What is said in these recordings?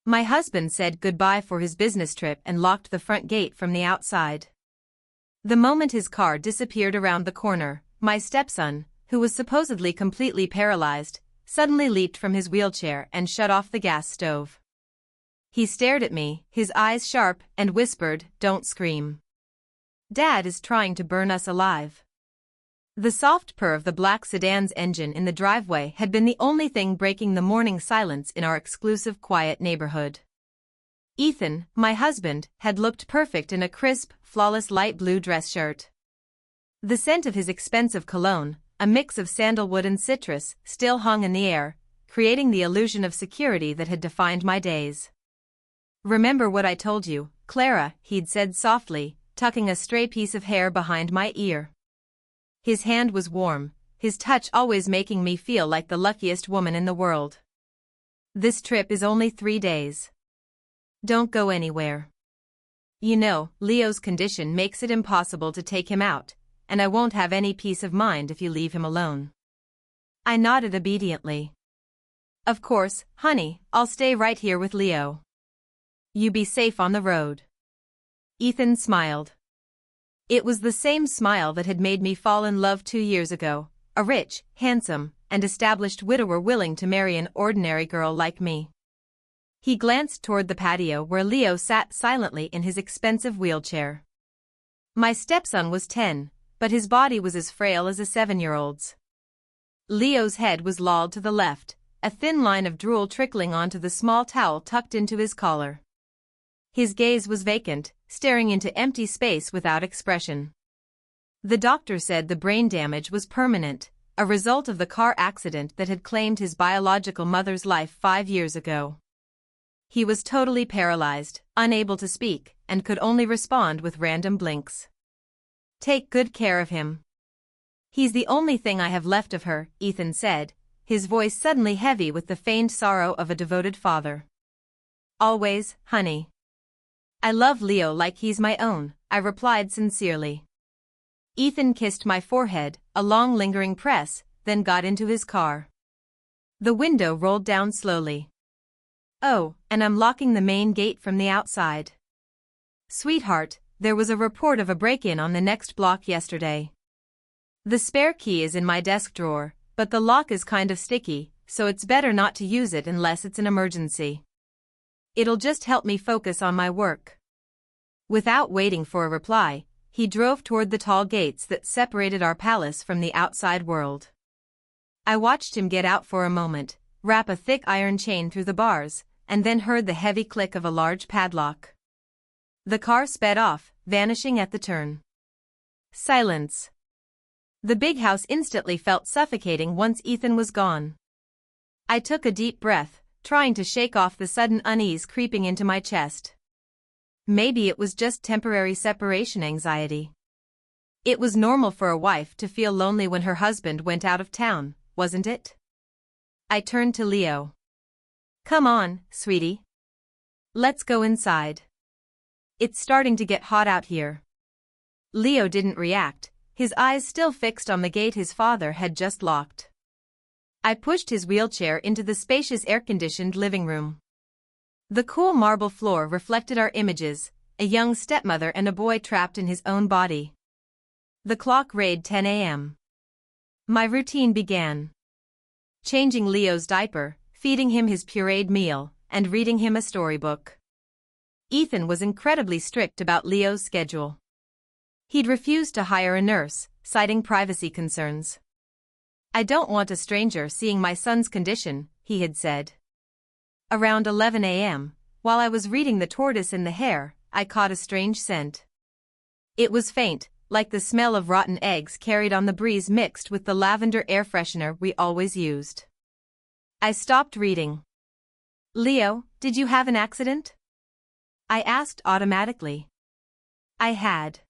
My husband said goodbye for his business trip and locked the front gate from the outside. The moment his car disappeared around the corner, my stepson, who was supposedly completely paralyzed, suddenly leaped from his wheelchair and shut off the gas stove. He stared at me, his eyes sharp, and whispered, "Don't scream. Dad is trying to burn us alive." The soft purr of the black sedan's engine in the driveway had been the only thing breaking the morning silence in our exclusive quiet neighborhood. Ethan, my husband, had looked perfect in a crisp, flawless light blue dress shirt. The scent of his expensive cologne, a mix of sandalwood and citrus, still hung in the air, creating the illusion of security that had defined my days. "Remember what I told you, Clara," he'd said softly, tucking a stray piece of hair behind my ear. His hand was warm, his touch always making me feel like the luckiest woman in the world. "This trip is only 3 days. Don't go anywhere. You know, Leo's condition makes it impossible to take him out, and I won't have any peace of mind if you leave him alone." I nodded obediently. "Of course, honey, I'll stay right here with Leo. You be safe on the road." Ethan smiled. It was the same smile that had made me fall in love 2 years ago, a rich, handsome, and established widower willing to marry an ordinary girl like me. He glanced toward the patio where Leo sat silently in his expensive wheelchair. My stepson was 10, but his body was as frail as a 7-year-old's. Leo's head was lolled to the left, a thin line of drool trickling onto the small towel tucked into his collar. His gaze was vacant, staring into empty space without expression. The doctor said the brain damage was permanent, a result of the car accident that had claimed his biological mother's life 5 years ago. He was totally paralyzed, unable to speak, and could only respond with random blinks. "Take good care of him. He's the only thing I have left of her," Ethan said, his voice suddenly heavy with the feigned sorrow of a devoted father. "Always, honey. I love Leo like he's my own," I replied sincerely. Ethan kissed my forehead, a long lingering press, then got into his car. The window rolled down slowly. "Oh, and I'm locking the main gate from the outside. Sweetheart, there was a report of a break-in on the next block yesterday. The spare key is in my desk drawer, but the lock is kind of sticky, so it's better not to use it unless it's an emergency. It'll just help me focus on my work." Without waiting for a reply, he drove toward the tall gates that separated our palace from the outside world. I watched him get out for a moment, wrap a thick iron chain through the bars, and then heard the heavy click of a large padlock. The car sped off, vanishing at the turn. Silence. The big house instantly felt suffocating once Ethan was gone. I took a deep breath, trying to shake off the sudden unease creeping into my chest. Maybe it was just temporary separation anxiety. It was normal for a wife to feel lonely when her husband went out of town, wasn't it? I turned to Leo. "Come on, sweetie. Let's go inside. It's starting to get hot out here." Leo didn't react, his eyes still fixed on the gate his father had just locked. I pushed his wheelchair into the spacious air-conditioned living room. The cool marble floor reflected our images, a young stepmother and a boy trapped in his own body. The clock rayed 10 a.m. My routine began. Changing Leo's diaper, feeding him his pureed meal, and reading him a storybook. Ethan was incredibly strict about Leo's schedule. He'd refused to hire a nurse, citing privacy concerns. "I don't want a stranger seeing my son's condition," he had said. Around 11 a.m., while I was reading The Tortoise and the Hare, I caught a strange scent. It was faint, like the smell of rotten eggs carried on the breeze mixed with the lavender air freshener we always used. I stopped reading. "Leo, did you have an accident?" I asked automatically. I had.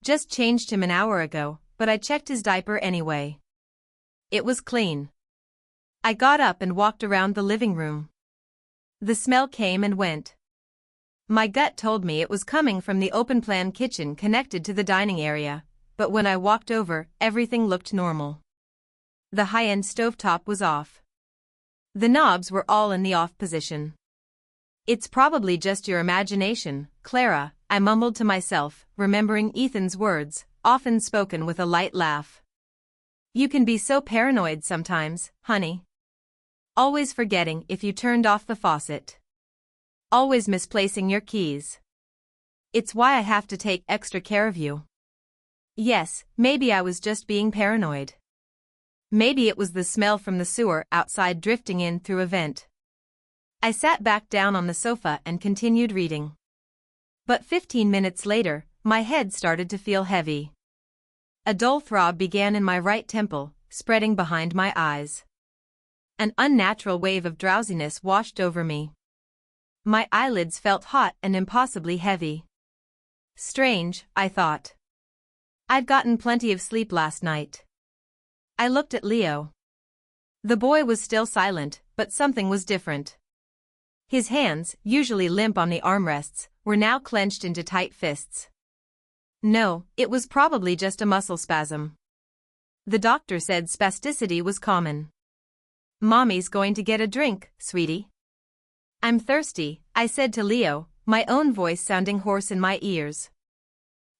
Just changed him an hour ago, but I checked his diaper anyway. It was clean. I got up and walked around the living room. The smell came and went. My gut told me it was coming from the open-plan kitchen connected to the dining area, but when I walked over, everything looked normal. The high-end stovetop was off. The knobs were all in the off position. It's probably just your imagination, Clara, I mumbled to myself, remembering Ethan's words, often spoken with a light laugh. You can be so paranoid sometimes, honey. Always forgetting if you turned off the faucet. Always misplacing your keys. It's why I have to take extra care of you. Yes, maybe I was just being paranoid. Maybe it was the smell from the sewer outside drifting in through a vent. I sat back down on the sofa and continued reading. But 15 minutes later, my head started to feel heavy. A dull throb began in my right temple, spreading behind my eyes. An unnatural wave of drowsiness washed over me. My eyelids felt hot and impossibly heavy. Strange, I thought. I'd gotten plenty of sleep last night. I looked at Leo. The boy was still silent, but something was different. His hands, usually limp on the armrests, were now clenched into tight fists. No, it was probably just a muscle spasm. The doctor said spasticity was common. Mommy's going to get a drink, sweetie. I'm thirsty, I said to Leo, my own voice sounding hoarse in my ears.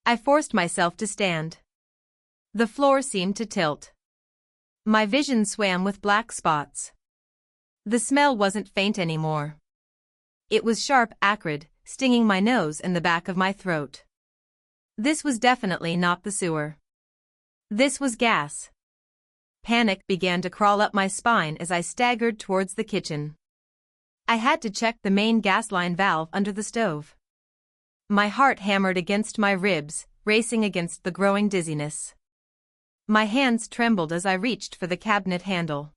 I forced myself to stand. The floor seemed to tilt. My vision swam with black spots. The smell wasn't faint anymore. It was sharp, acrid, stinging my nose and the back of my throat. This was definitely not the sewer. This was gas. Panic began to crawl up my spine as I staggered towards the kitchen. I had to check the main gas line valve under the stove. My heart hammered against my ribs, racing against the growing dizziness. My hands trembled as I reached for the cabinet handle.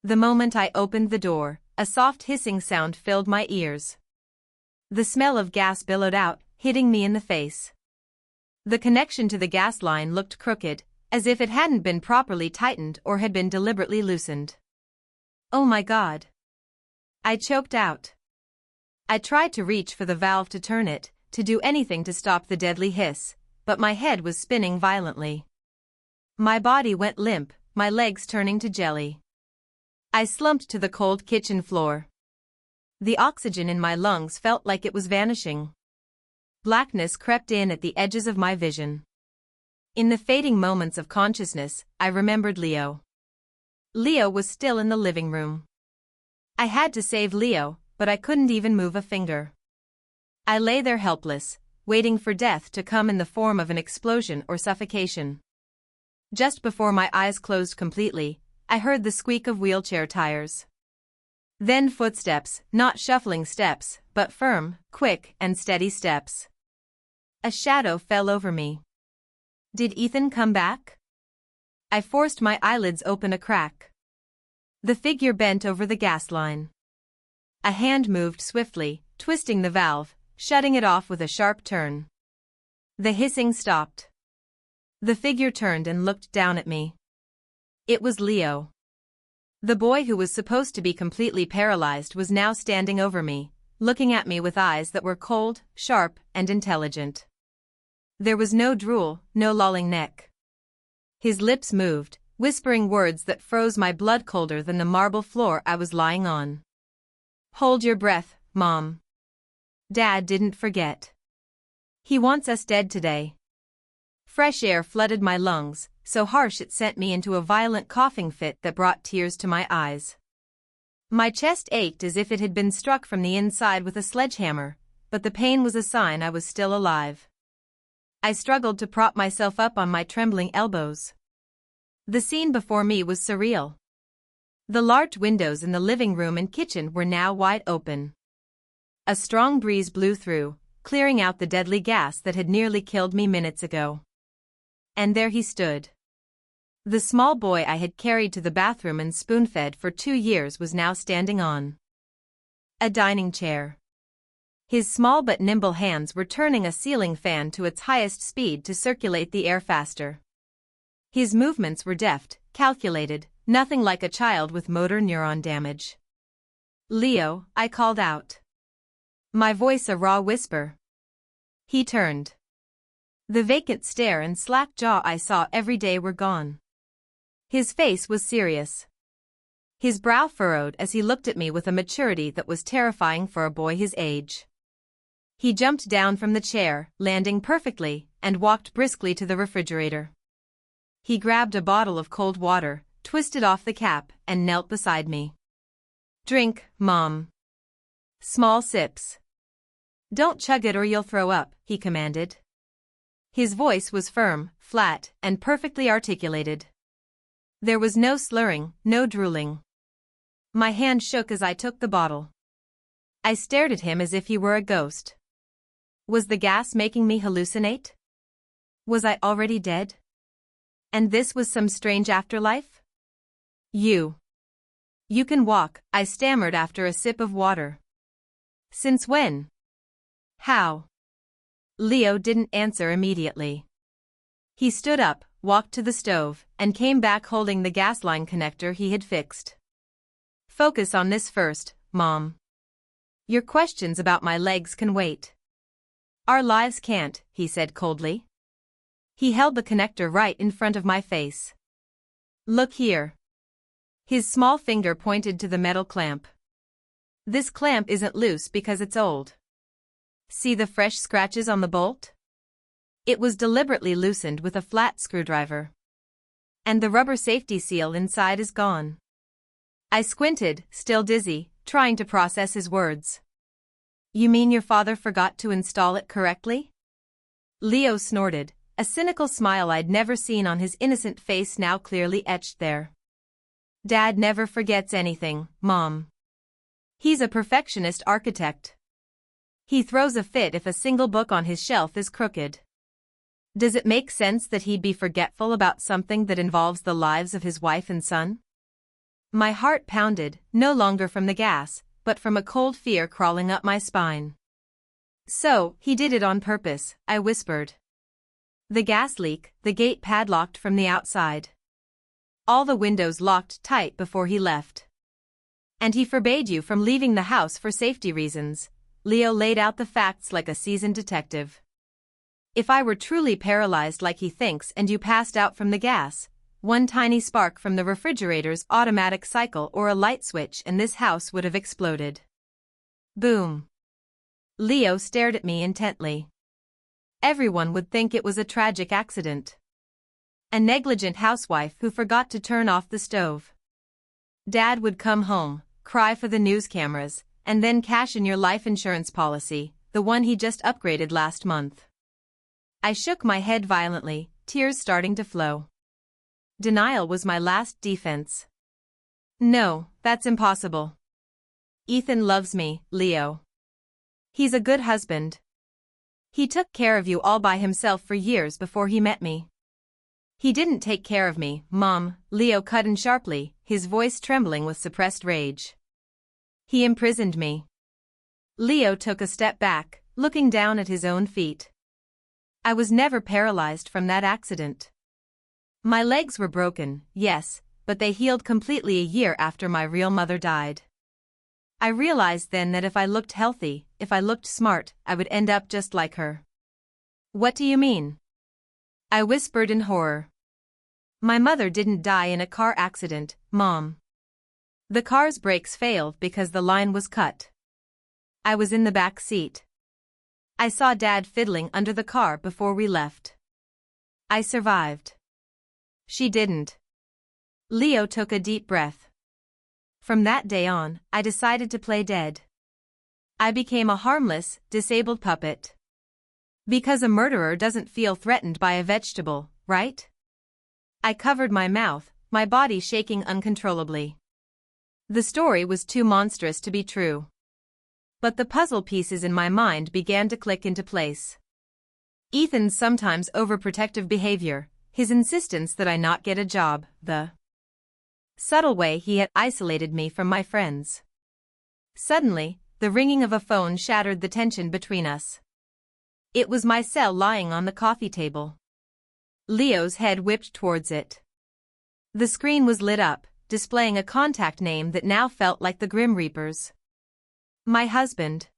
The moment I opened the door, a soft hissing sound filled my ears. The smell of gas billowed out, hitting me in the face. The connection to the gas line looked crooked, as if it hadn't been properly tightened or had been deliberately loosened. Oh my God! I choked out. I tried to reach for the valve to turn it, to do anything to stop the deadly hiss, but my head was spinning violently. My body went limp, my legs turning to jelly. I slumped to the cold kitchen floor. The oxygen in my lungs felt like it was vanishing. Blackness crept in at the edges of my vision. In the fading moments of consciousness, I remembered Leo. Leo was still in the living room. I had to save Leo, but I couldn't even move a finger. I lay there helpless, waiting for death to come in the form of an explosion or suffocation. Just before my eyes closed completely, I heard the squeak of wheelchair tires. Then footsteps, not shuffling steps, but firm, quick, and steady steps. A shadow fell over me. Did Ethan come back? I forced my eyelids open a crack. The figure bent over the gas line. A hand moved swiftly, twisting the valve, shutting it off with a sharp turn. The hissing stopped. The figure turned and looked down at me. It was Leo. The boy who was supposed to be completely paralyzed was now standing over me, looking at me with eyes that were cold, sharp, and intelligent. There was no drool, no lolling neck. His lips moved, whispering words that froze my blood colder than the marble floor I was lying on. Hold your breath, Mom. Dad didn't forget. He wants us dead today. Fresh air flooded my lungs, so harsh it sent me into a violent coughing fit that brought tears to my eyes. My chest ached as if it had been struck from the inside with a sledgehammer, but the pain was a sign I was still alive. I struggled to prop myself up on my trembling elbows. The scene before me was surreal. The large windows in the living room and kitchen were now wide open. A strong breeze blew through, clearing out the deadly gas that had nearly killed me minutes ago. And there he stood. The small boy I had carried to the bathroom and spoon-fed for 2 years was now standing on a dining chair. His small but nimble hands were turning a ceiling fan to its highest speed to circulate the air faster. His movements were deft, calculated, nothing like a child with motor neuron damage. Leo, I called out. My voice a raw whisper. He turned. The vacant stare and slack jaw I saw every day were gone. His face was serious. His brow furrowed as he looked at me with a maturity that was terrifying for a boy his age. He jumped down from the chair, landing perfectly, and walked briskly to the refrigerator. He grabbed a bottle of cold water, twisted off the cap, and knelt beside me. "Drink, Mom. Small sips. Don't chug it or you'll throw up," he commanded. His voice was firm, flat, and perfectly articulated. There was no slurring, no drooling. My hand shook as I took the bottle. I stared at him as if he were a ghost. Was the gas making me hallucinate? Was I already dead? And this was some strange afterlife? You can walk," I stammered after a sip of water. "Since when? How?" Leo didn't answer immediately. He stood up, walked to the stove, and came back holding the gas line connector he had fixed. "Focus on this first, Mom. Your questions about my legs can wait." "Our lives can't," he said coldly. He held the connector right in front of my face. "Look here." His small finger pointed to the metal clamp. "This clamp isn't loose because it's old. See the fresh scratches on the bolt? It was deliberately loosened with a flat screwdriver. And the rubber safety seal inside is gone." I squinted, still dizzy, trying to process his words. "You mean your father forgot to install it correctly?" Leo snorted, a cynical smile I'd never seen on his innocent face now clearly etched there. "Dad never forgets anything, Mom. He's a perfectionist architect. He throws a fit if a single book on his shelf is crooked. Does it make sense that he'd be forgetful about something that involves the lives of his wife and son?" My heart pounded, no longer from the gas, but from a cold fear crawling up my spine. "So, he did it on purpose," I whispered. "The gas leak, the gate padlocked from the outside. All the windows locked tight before he left. And he forbade you from leaving the house for safety reasons." Leo laid out the facts like a seasoned detective. "If I were truly paralyzed like he thinks and you passed out from the gas, one tiny spark from the refrigerator's automatic cycle or a light switch and this house would have exploded." Boom. Leo stared at me intently. Everyone would think it was a tragic accident. A negligent housewife who forgot to turn off the stove. Dad would come home, cry for the news cameras, and then cash in your life insurance policy, the one he just upgraded last month. I shook my head violently, tears starting to flow. Denial was my last defense. "No, that's impossible. Ethan loves me, Leo. He's a good husband. He took care of you all by himself for years before he met me." "He didn't take care of me, Mom," Leo cut in sharply, his voice trembling with suppressed rage. "He imprisoned me." Leo took a step back, looking down at his own feet. "I was never paralyzed from that accident. My legs were broken, yes, but they healed completely a year after my real mother died. I realized then that if I looked healthy, if I looked smart, I would end up just like her." "What do you mean?" I whispered in horror. "My mother didn't die in a car accident, Mom. The car's brakes failed because the line was cut. I was in the back seat. I saw Dad fiddling under the car before we left. I survived. She didn't." Leo took a deep breath. From that day on, I decided to play dead. I became a harmless, disabled puppet. Because a murderer doesn't feel threatened by a vegetable, right? I covered my mouth, my body shaking uncontrollably. The story was too monstrous to be true. But the puzzle pieces in my mind began to click into place. Ethan's sometimes overprotective behavior, his insistence that I not get a job, the subtle way he had isolated me from my friends. Suddenly, the ringing of a phone shattered the tension between us. It was my cell lying on the coffee table. Leo's head whipped towards it. The screen was lit up, displaying a contact name that now felt like the Grim Reaper's. My husband.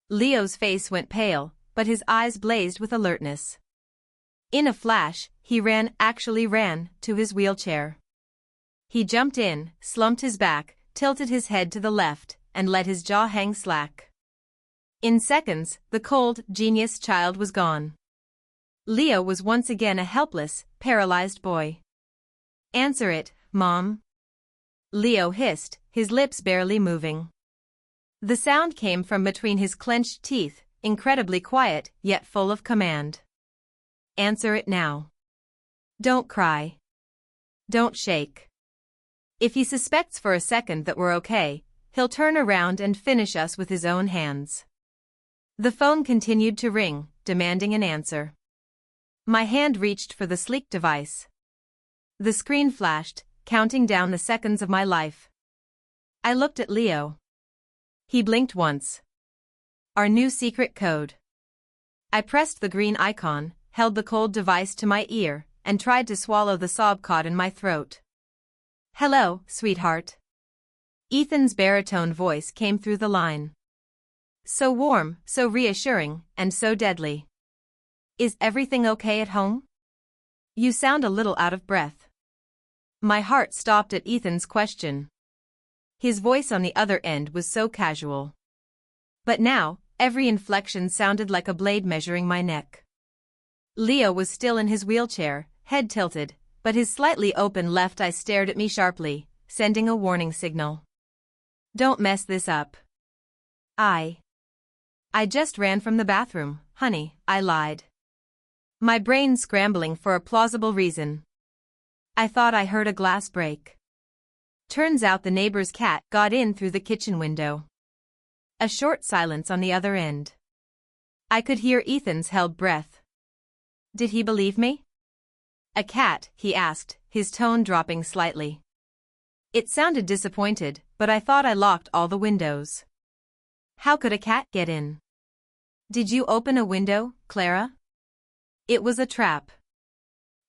Leo's face went pale, but his eyes blazed with alertness. In a flash, he actually ran, to his wheelchair. He jumped in, slumped his back, tilted his head to the left, and let his jaw hang slack. In seconds, the cold, genius child was gone. Leo was once again a helpless, paralyzed boy. "Answer it, Mom," Leo hissed, his lips barely moving. The sound came from between his clenched teeth, incredibly quiet, yet full of command. "Answer it now. Don't cry. Don't shake. If he suspects for a second that we're okay, he'll turn around and finish us with his own hands." The phone continued to ring, demanding an answer. My hand reached for the sleek device. The screen flashed, counting down the seconds of my life. I looked at Leo. He blinked once. Our new secret code. I pressed the green icon, held the cold device to my ear, and tried to swallow the sob caught in my throat. "Hello, sweetheart." Ethan's baritone voice came through the line. So warm, so reassuring, and so deadly. "Is everything okay at home? You sound a little out of breath." My heart stopped at Ethan's question. His voice on the other end was so casual. But now, every inflection sounded like a blade measuring my neck. Leo was still in his wheelchair, head tilted, but his slightly open left eye stared at me sharply, sending a warning signal. "Don't mess this up." I just ran from the bathroom, honey," I lied. My brain scrambling for a plausible reason. "I thought I heard a glass break. Turns out the neighbor's cat got in through the kitchen window." A short silence on the other end. I could hear Ethan's held breath. Did he believe me? "A cat?" he asked, his tone dropping slightly. It sounded disappointed, but I thought I locked all the windows. "How could a cat get in?" "Did you open a window, Clara?" It was a trap.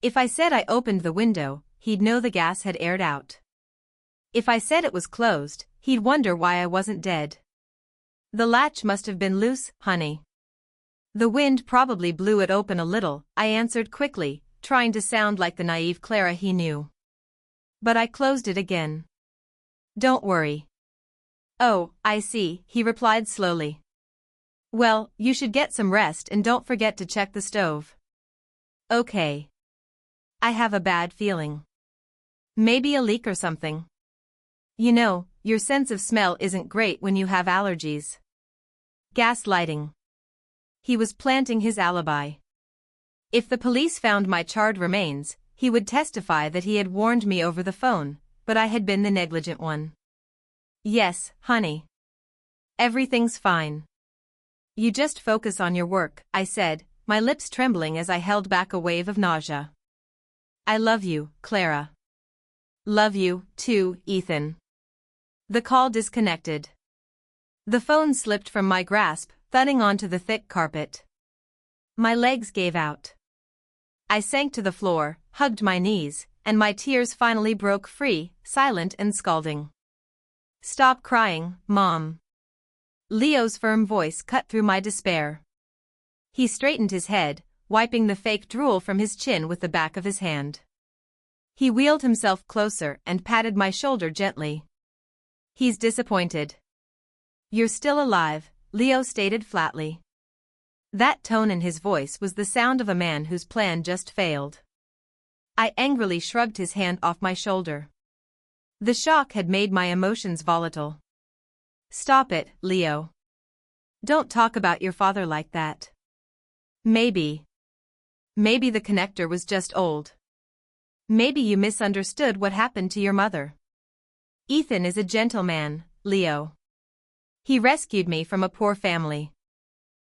If I said I opened the window, he'd know the gas had aired out. If I said it was closed, he'd wonder why I wasn't dead. "The latch must have been loose, honey." "The wind probably blew it open a little," I answered quickly, trying to sound like the naive Clara he knew. "But I closed it again." "Don't worry." "Oh, I see," he replied slowly. "Well, you should get some rest and don't forget to check the stove." "Okay. I have a bad feeling. Maybe a leak or something. You know, your sense of smell isn't great when you have allergies." Gaslighting. He was planting his alibi. If the police found my charred remains, he would testify that he had warned me over the phone, but I had been the negligent one. "Yes, honey. Everything's fine. You just focus on your work," I said, my lips trembling as I held back a wave of nausea. "I love you, Clara." "Love you, too, Ethan." The call disconnected. The phone slipped from my grasp, thudding onto the thick carpet. My legs gave out. I sank to the floor, hugged my knees, and my tears finally broke free, silent and scalding. "Stop crying, Mom." Leo's firm voice cut through my despair. He straightened his head, wiping the fake drool from his chin with the back of his hand. He wheeled himself closer and patted my shoulder gently. "He's disappointed." "You're still alive," Leo stated flatly. That tone in his voice was the sound of a man whose plan just failed. I angrily shrugged his hand off my shoulder. The shock had made my emotions volatile. "Stop it, Leo. Don't talk about your father like that. Maybe the connector was just old. Maybe you misunderstood what happened to your mother. Ethan is a gentleman, Leo. He rescued me from a poor family.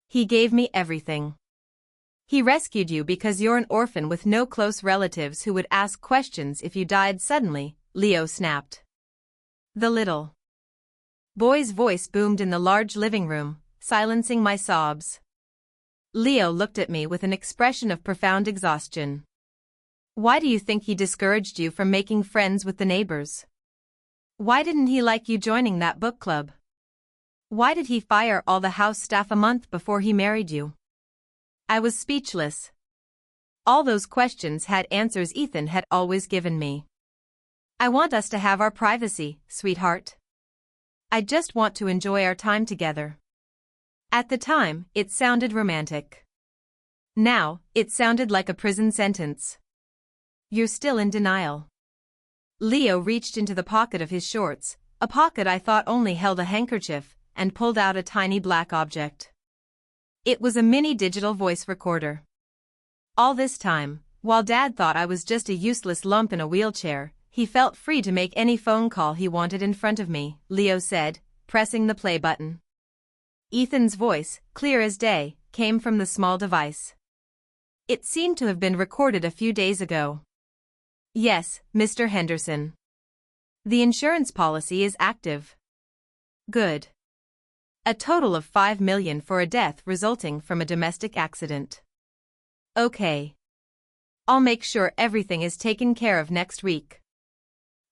He gave me everything. He rescued you because you're an orphan with no close relatives who would ask questions if you died suddenly," Leo snapped. The little boy's voice boomed in the large living room, silencing my sobs. Leo looked at me with an expression of profound exhaustion. "Why do you think he discouraged you from making friends with the neighbors? Why didn't he like you joining that book club? Why did he fire all the house staff a month before he married you?" I was speechless. All those questions had answers Ethan had always given me. I want us to have our privacy, sweetheart. I just want to enjoy our time together. At the time, it sounded romantic. Now, it sounded like a prison sentence. You're still in denial. Leo reached into the pocket of his shorts, a pocket I thought only held a handkerchief, and pulled out a tiny black object. It was a mini digital voice recorder. All this time, while Dad thought I was just a useless lump in a wheelchair, he felt free to make any phone call he wanted in front of me, Leo said, pressing the play button. Ethan's voice, clear as day, came from the small device. It seemed to have been recorded a few days ago. Yes, Mr. Henderson. The insurance policy is active. Good. A total of $5 million for a death resulting from a domestic accident. Okay. I'll make sure everything is taken care of next week.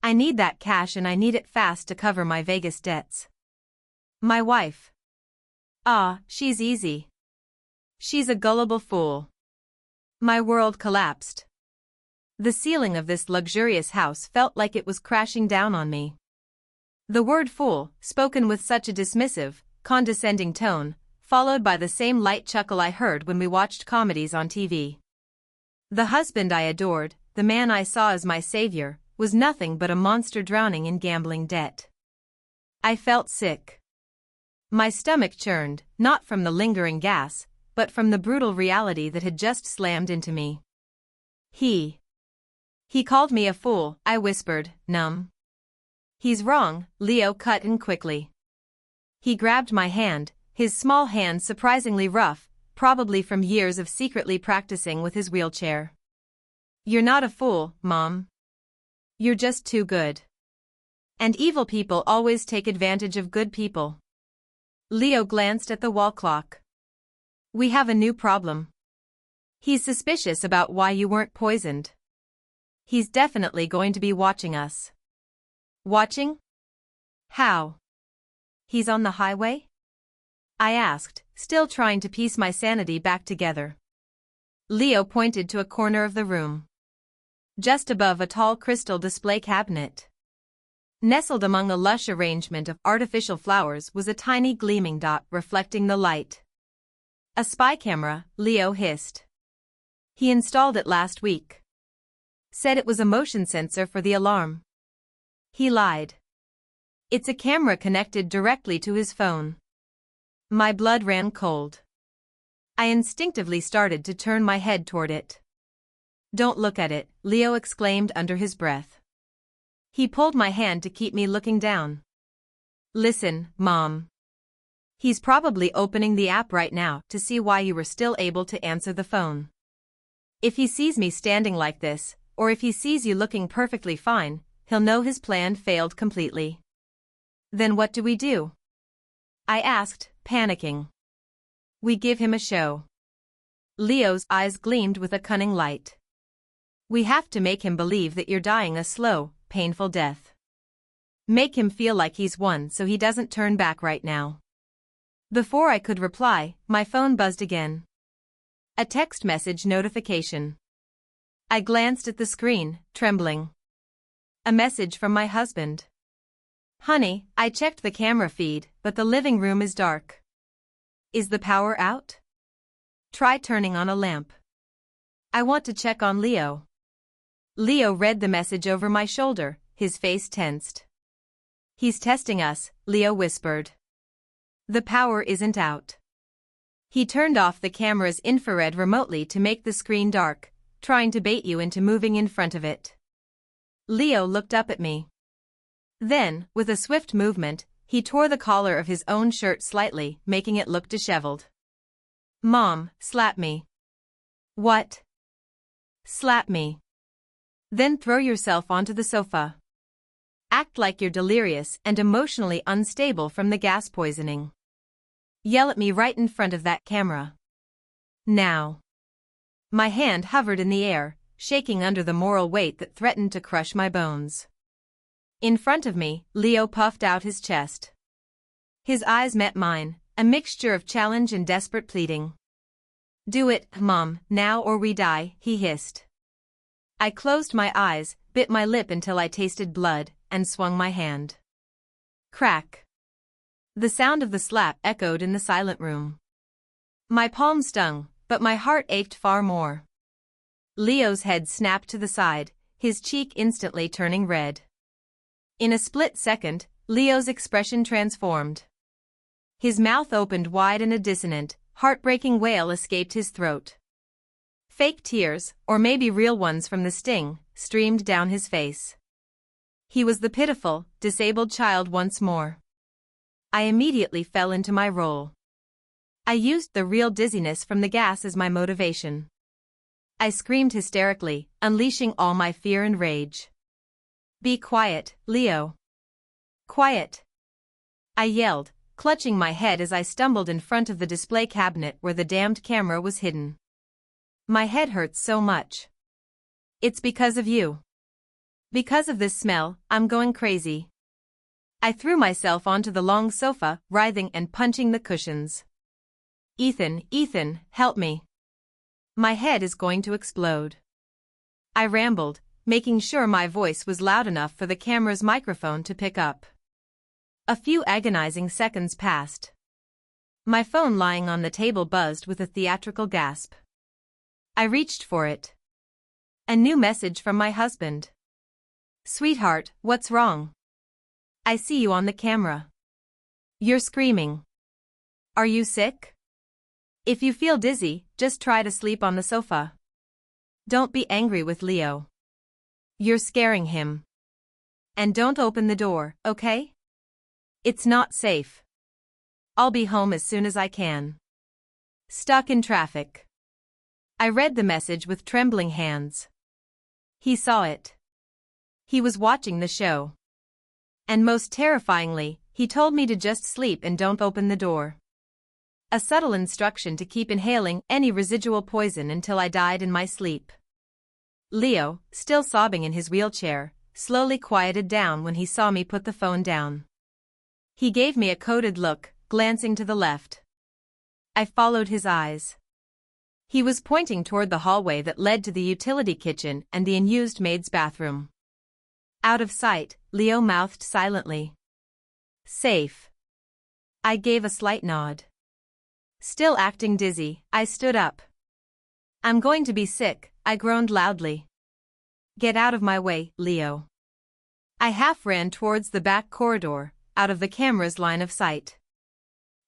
I need that cash and I need it fast to cover my Vegas debts. My wife. She's easy. She's a gullible fool. My world collapsed. The ceiling of this luxurious house felt like it was crashing down on me. The word fool, spoken with such a dismissive, condescending tone, followed by the same light chuckle I heard when we watched comedies on TV. The husband I adored, the man I saw as my savior, was nothing but a monster drowning in gambling debt. I felt sick. My stomach churned, not from the lingering gas, but from the brutal reality that had just slammed into me. He called me a fool, I whispered, numb. He's wrong, Leo cut in quickly. He grabbed my hand, his small hand surprisingly rough, probably from years of secretly practicing with his wheelchair. You're not a fool, Mom. You're just too good. And evil people always take advantage of good people. Leo glanced at the wall clock. We have a new problem. He's suspicious about why you weren't poisoned. He's definitely going to be watching us. Watching? How? He's on the highway? I asked, still trying to piece my sanity back together. Leo pointed to a corner of the room. Just above a tall crystal display cabinet. Nestled among a lush arrangement of artificial flowers was a tiny gleaming dot reflecting the light. A spy camera, Leo hissed. He installed it last week. Said it was a motion sensor for the alarm. He lied. It's a camera connected directly to his phone. My blood ran cold. I instinctively started to turn my head toward it. Don't look at it, Leo exclaimed under his breath. He pulled my hand to keep me looking down. Listen, Mom. He's probably opening the app right now to see why you were still able to answer the phone. If he sees me standing like this, or if he sees you looking perfectly fine, he'll know his plan failed completely. Then what do we do? I asked, panicking. We give him a show. Leo's eyes gleamed with a cunning light. We have to make him believe that you're dying a slow, painful death. Make him feel like he's won so he doesn't turn back right now. Before I could reply, my phone buzzed again. A text message notification. I glanced at the screen, trembling. A message from my husband. Honey, I checked the camera feed, but the living room is dark. Is the power out? Try turning on a lamp. I want to check on Leo. Leo read the message over my shoulder, his face tensed. He's testing us, Leo whispered. The power isn't out. He turned off the camera's infrared remotely to make the screen dark, trying to bait you into moving in front of it. Leo looked up at me. Then, with a swift movement, he tore the collar of his own shirt slightly, making it look disheveled. Mom, slap me. What? Slap me. Then throw yourself onto the sofa. Act like you're delirious and emotionally unstable from the gas poisoning. Yell at me right in front of that camera. Now. My hand hovered in the air, shaking under the moral weight that threatened to crush my bones. In front of me, Leo puffed out his chest. His eyes met mine, a mixture of challenge and desperate pleading. Do it, Mom, now or we die, he hissed. I closed my eyes, bit my lip until I tasted blood, and swung my hand. Crack. The sound of the slap echoed in the silent room. My palm stung, but my heart ached far more. Leo's head snapped to the side, his cheek instantly turning red. In a split second, Leo's expression transformed. His mouth opened wide and a dissonant, heartbreaking wail escaped his throat. Fake tears, or maybe real ones from the sting, streamed down his face. He was the pitiful, disabled child once more. I immediately fell into my role. I used the real dizziness from the gas as my motivation. I screamed hysterically, unleashing all my fear and rage. "Be quiet, Leo. Quiet!" I yelled, clutching my head as I stumbled in front of the display cabinet where the damned camera was hidden. "My head hurts so much. It's because of you. Because of this smell, I'm going crazy." I threw myself onto the long sofa, writhing and punching the cushions. Ethan, help me. My head is going to explode." I rambled, making sure my voice was loud enough for the camera's microphone to pick up. A few agonizing seconds passed. My phone lying on the table buzzed with a theatrical gasp. I reached for it. A new message from my husband. "Sweetheart, what's wrong? I see you on the camera. You're screaming. Are you sick? If you feel dizzy, just try to sleep on the sofa. Don't be angry with Leo. You're scaring him. And don't open the door, okay? It's not safe. I'll be home as soon as I can. Stuck in traffic." I read the message with trembling hands. He saw it. He was watching the show. And most terrifyingly, he told me to just sleep and don't open the door. A subtle instruction to keep inhaling any residual poison until I died in my sleep. Leo, still sobbing in his wheelchair, slowly quieted down when he saw me put the phone down. He gave me a coded look, glancing to the left. I followed his eyes. He was pointing toward the hallway that led to the utility kitchen and the unused maid's bathroom. Out of sight, Leo mouthed silently. "Safe." I gave a slight nod. Still acting dizzy, I stood up. "I'm going to be sick," I groaned loudly. "Get out of my way, Leo." I half ran towards the back corridor, out of the camera's line of sight.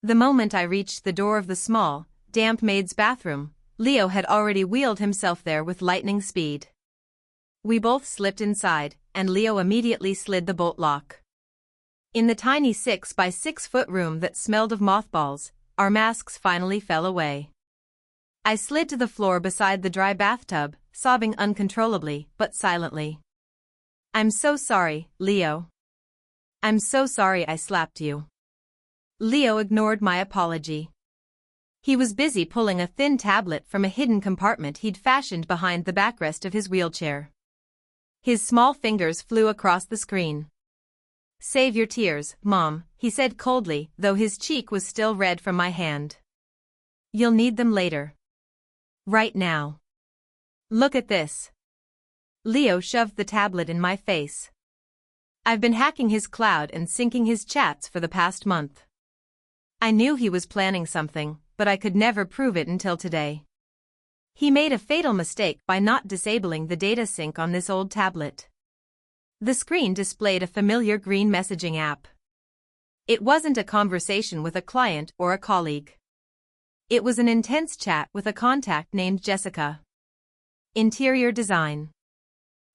The moment I reached the door of the small, damp maid's bathroom, Leo had already wheeled himself there with lightning speed. We both slipped inside, and Leo immediately slid the bolt lock. In the tiny 6 by 6 foot room that smelled of mothballs, our masks finally fell away. I slid to the floor beside the dry bathtub, sobbing uncontrollably but silently. "I'm so sorry, Leo. I'm so sorry I slapped you." Leo ignored my apology. He was busy pulling a thin tablet from a hidden compartment he'd fashioned behind the backrest of his wheelchair. His small fingers flew across the screen. "Save your tears, Mom," he said coldly, though his cheek was still red from my hand. "You'll need them later. Right now. Look at this." Leo shoved the tablet in my face. "I've been hacking his cloud and syncing his chats for the past month. I knew he was planning something, but I could never prove it until today. He made a fatal mistake by not disabling the data sync on this old tablet." The screen displayed a familiar green messaging app. It wasn't a conversation with a client or a colleague. It was an intense chat with a contact named Jessica. Interior design.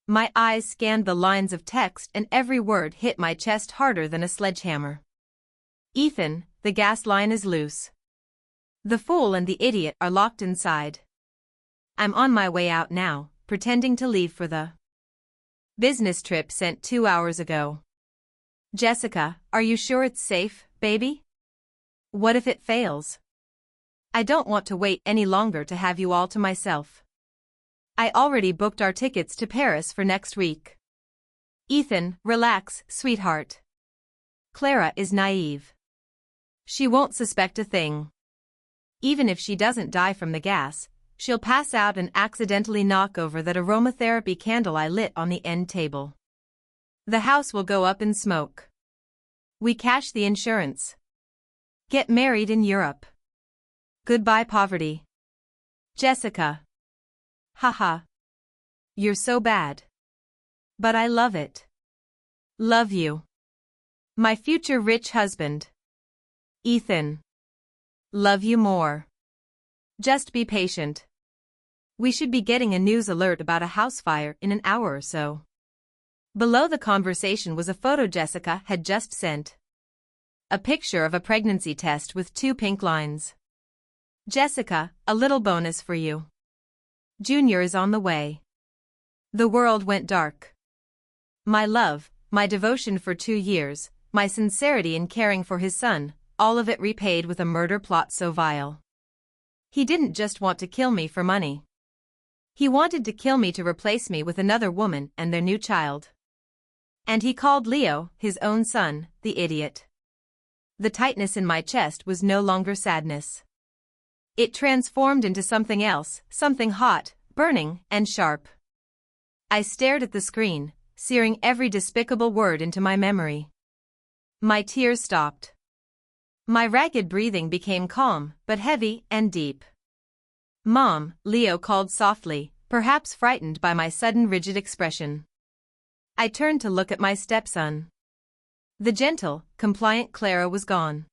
My eyes scanned the lines of text and every word hit my chest harder than a sledgehammer. "Ethan, the gas line is loose. The fool and the idiot are locked inside. I'm on my way out now, pretending to leave for the business trip sent 2 hours ago. Jessica, are you sure it's safe, baby? What if it fails? I don't want to wait any longer to have you all to myself. I already booked our tickets to Paris for next week. Ethan, relax, sweetheart. Clara is naive. She won't suspect a thing. Even if she doesn't die from the gas, she'll pass out and accidentally knock over that aromatherapy candle I lit on the end table. The house will go up in smoke. We cash the insurance. Get married in Europe. Goodbye poverty. Jessica. Haha. You're so bad. But I love it. Love you. My future rich husband. Ethan. Love you more. Just be patient. We should be getting a news alert about a house fire in an hour or so. Below the conversation was a photo Jessica had just sent. A picture of a pregnancy test with 2 pink lines. Jessica, a little bonus for you. Junior is on the way. The world went dark. My love, my devotion for 2 years, my sincerity in caring for his son, all of it repaid with a murder plot so vile. He didn't just want to kill me for money. He wanted to kill me to replace me with another woman and their new child. And he called Leo, his own son, the idiot. The tightness in my chest was no longer sadness. It transformed into something else, something hot, burning, and sharp. I stared at the screen, searing every despicable word into my memory. My tears stopped. My ragged breathing became calm, but heavy and deep. Mom, Leo called softly, perhaps frightened by my sudden rigid expression. I turned to look at my stepson. The gentle, compliant Clara was gone.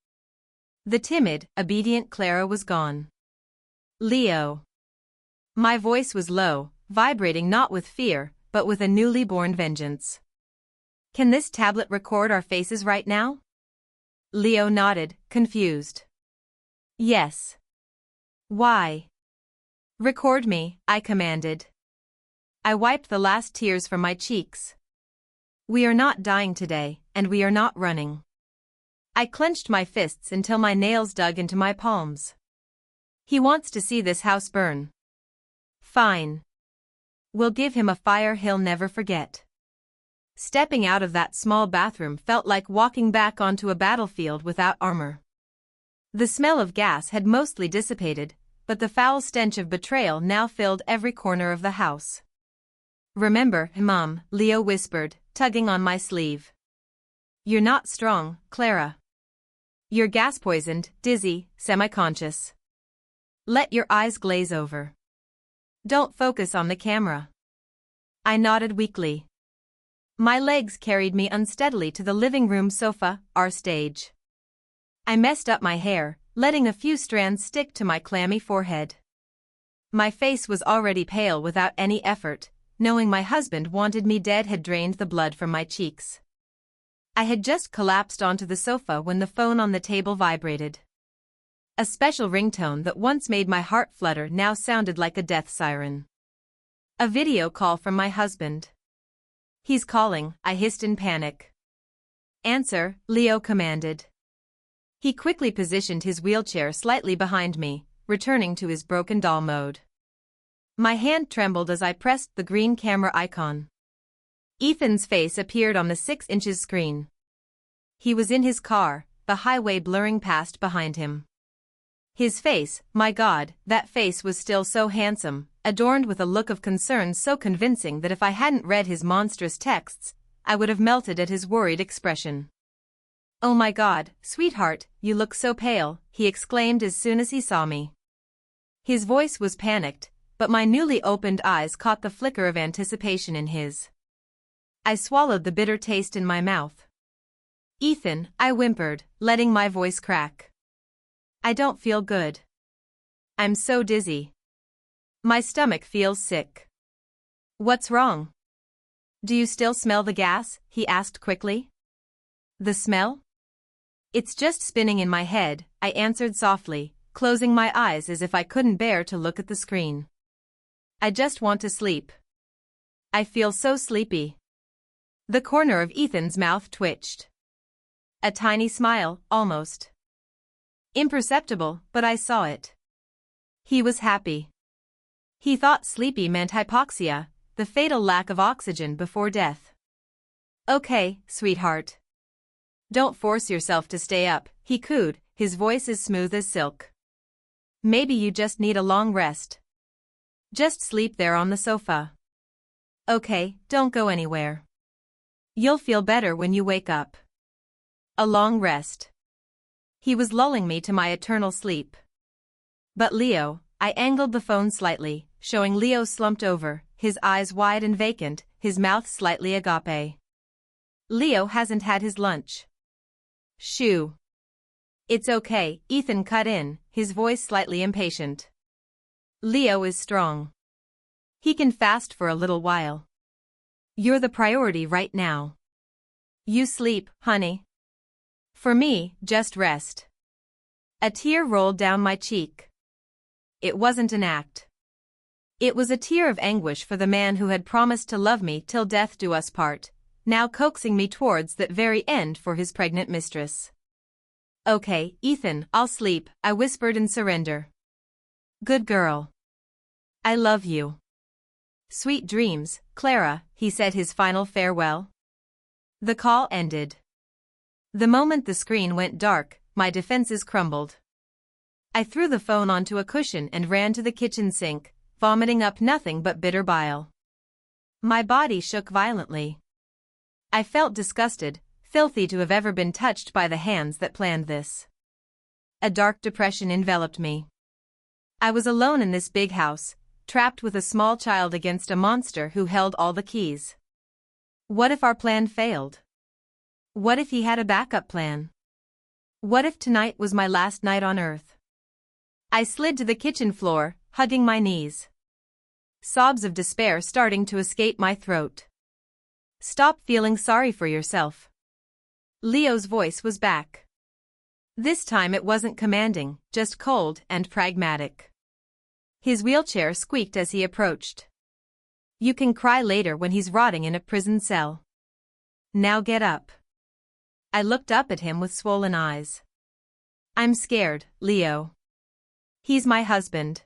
The timid, obedient Clara was gone. Leo. My voice was low, vibrating not with fear, but with a newly born vengeance. Can this tablet record our faces right now? Leo nodded, confused. Yes. Why? Record me, I commanded. I wiped the last tears from my cheeks. We are not dying today, and we are not running. I clenched my fists until my nails dug into my palms. He wants to see this house burn. Fine. We'll give him a fire he'll never forget. Stepping out of that small bathroom felt like walking back onto a battlefield without armor. The smell of gas had mostly dissipated, but the foul stench of betrayal now filled every corner of the house. Remember, Mom, Leo whispered, tugging on my sleeve. You're not strong, Clara. You're gas-poisoned, dizzy, semi-conscious. Let your eyes glaze over. Don't focus on the camera. I nodded weakly. My legs carried me unsteadily to the living room sofa, our stage. I messed up my hair, letting a few strands stick to my clammy forehead. My face was already pale without any effort. Knowing my husband wanted me dead had drained the blood from my cheeks. I had just collapsed onto the sofa when the phone on the table vibrated. A special ringtone that once made my heart flutter now sounded like a death siren. A video call from my husband. He's calling, I hissed in panic. Answer, Leo commanded. He quickly positioned his wheelchair slightly behind me, returning to his broken doll mode. My hand trembled as I pressed the green camera icon. Ethan's face appeared on the 6-inch screen. He was in his car, the highway blurring past behind him. His face, my God, that face was still so handsome, adorned with a look of concern so convincing that if I hadn't read his monstrous texts, I would have melted at his worried expression. Oh my God, sweetheart, you look so pale, he exclaimed as soon as he saw me. His voice was panicked, but my newly opened eyes caught the flicker of anticipation in his. I swallowed the bitter taste in my mouth. Ethan, I whimpered, letting my voice crack. I don't feel good. I'm so dizzy. My stomach feels sick. What's wrong? Do you still smell the gas? He asked quickly. The smell? It's just spinning in my head, I answered softly, closing my eyes as if I couldn't bear to look at the screen. I just want to sleep. I feel so sleepy. The corner of Ethan's mouth twitched. A tiny smile, almost imperceptible, but I saw it. He was happy. He thought sleepy meant hypoxia, the fatal lack of oxygen before death. Okay, sweetheart. Don't force yourself to stay up, he cooed, his voice as smooth as silk. Maybe you just need a long rest. Just sleep there on the sofa. Okay, don't go anywhere. You'll feel better when you wake up. A long rest. He was lulling me to my eternal sleep. But Leo, I angled the phone slightly, showing Leo slumped over, his eyes wide and vacant, his mouth slightly agape. Leo hasn't had his lunch. Shoo. It's okay, Ethan cut in, his voice slightly impatient. Leo is strong. He can fast for a little while. You're the priority right now. You sleep, honey. For me, just rest. A tear rolled down my cheek. It wasn't an act. It was a tear of anguish for the man who had promised to love me till death do us part, now coaxing me towards that very end for his pregnant mistress. Okay, Ethan, I'll sleep, I whispered in surrender. Good girl. I love you. Sweet dreams, Clara, he said his final farewell. The call ended. The moment the screen went dark, my defenses crumbled. I threw the phone onto a cushion and ran to the kitchen sink, vomiting up nothing but bitter bile. My body shook violently. I felt disgusted, filthy to have ever been touched by the hands that planned this. A dark depression enveloped me. I was alone in this big house, trapped with a small child against a monster who held all the keys. What if our plan failed? What if he had a backup plan? What if tonight was my last night on Earth? I slid to the kitchen floor, hugging my knees. Sobs of despair starting to escape my throat. Stop feeling sorry for yourself. Leo's voice was back. This time it wasn't commanding, just cold and pragmatic. His wheelchair squeaked as he approached. You can cry later when he's rotting in a prison cell. Now get up. I looked up at him with swollen eyes. I'm scared, Leo. He's my husband.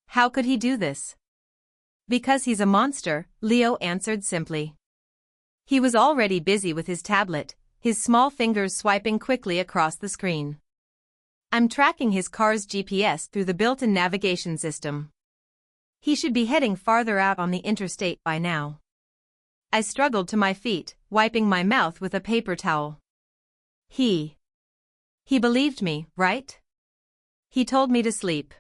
How could he do this? Because he's a monster, Leo answered simply. He was already busy with his tablet, his small fingers swiping quickly across the screen. I'm tracking his car's GPS through the built-in navigation system. He should be heading farther out on the interstate by now. I struggled to my feet, wiping my mouth with a paper towel. He believed me, right? He told me to sleep.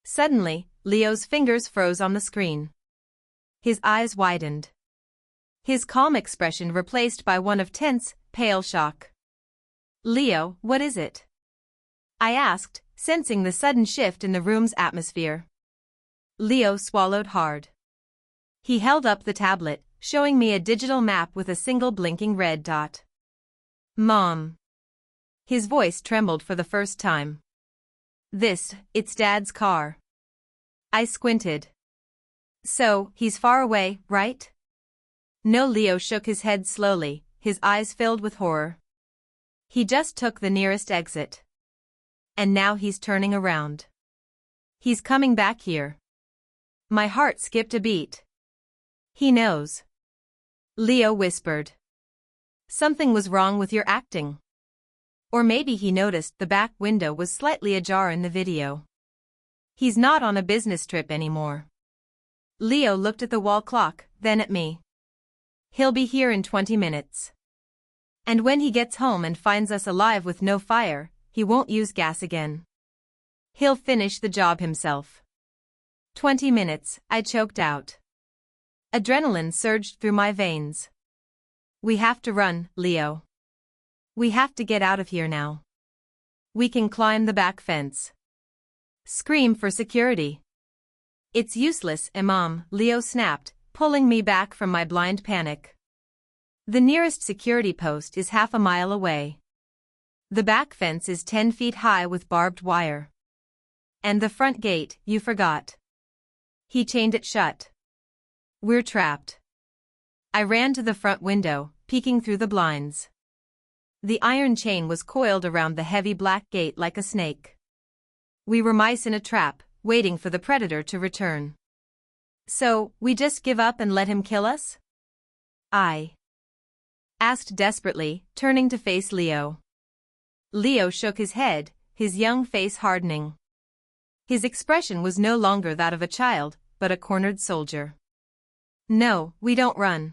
Suddenly, Leo's fingers froze on the screen. His eyes widened. His calm expression replaced by one of tense, pale shock. Leo, what is it? I asked, sensing the sudden shift in the room's atmosphere. Leo swallowed hard. He held up the tablet, showing me a digital map with a single blinking red dot. Mom. His voice trembled for the first time. It's Dad's car. I squinted. So, he's far away, right? No, Leo shook his head slowly, his eyes filled with horror. He just took the nearest exit. And now he's turning around. He's coming back here. My heart skipped a beat. He knows. Leo whispered. Something was wrong with your acting. Or maybe he noticed the back window was slightly ajar in the video. He's not on a business trip anymore. Leo looked at the wall clock, then at me. He'll be here in 20 minutes. And when he gets home and finds us alive with no fire, he won't use gas again. He'll finish the job himself. 20 minutes, I choked out. Adrenaline surged through my veins. We have to run, Leo. We have to get out of here now. We can climb the back fence. Scream for security. It's useless, Imam, Leo snapped, pulling me back from my blind panic. The nearest security post is half a mile away. The back fence is 10 feet high with barbed wire. And the front gate, you forgot. He chained it shut. We're trapped. I ran to the front window, peeking through the blinds. The iron chain was coiled around the heavy black gate like a snake. We were mice in a trap, waiting for the predator to return. So, we just give up and let him kill us? I asked desperately, turning to face Leo. Leo shook his head, his young face hardening. His expression was no longer that of a child, but a cornered soldier. No, we don't run.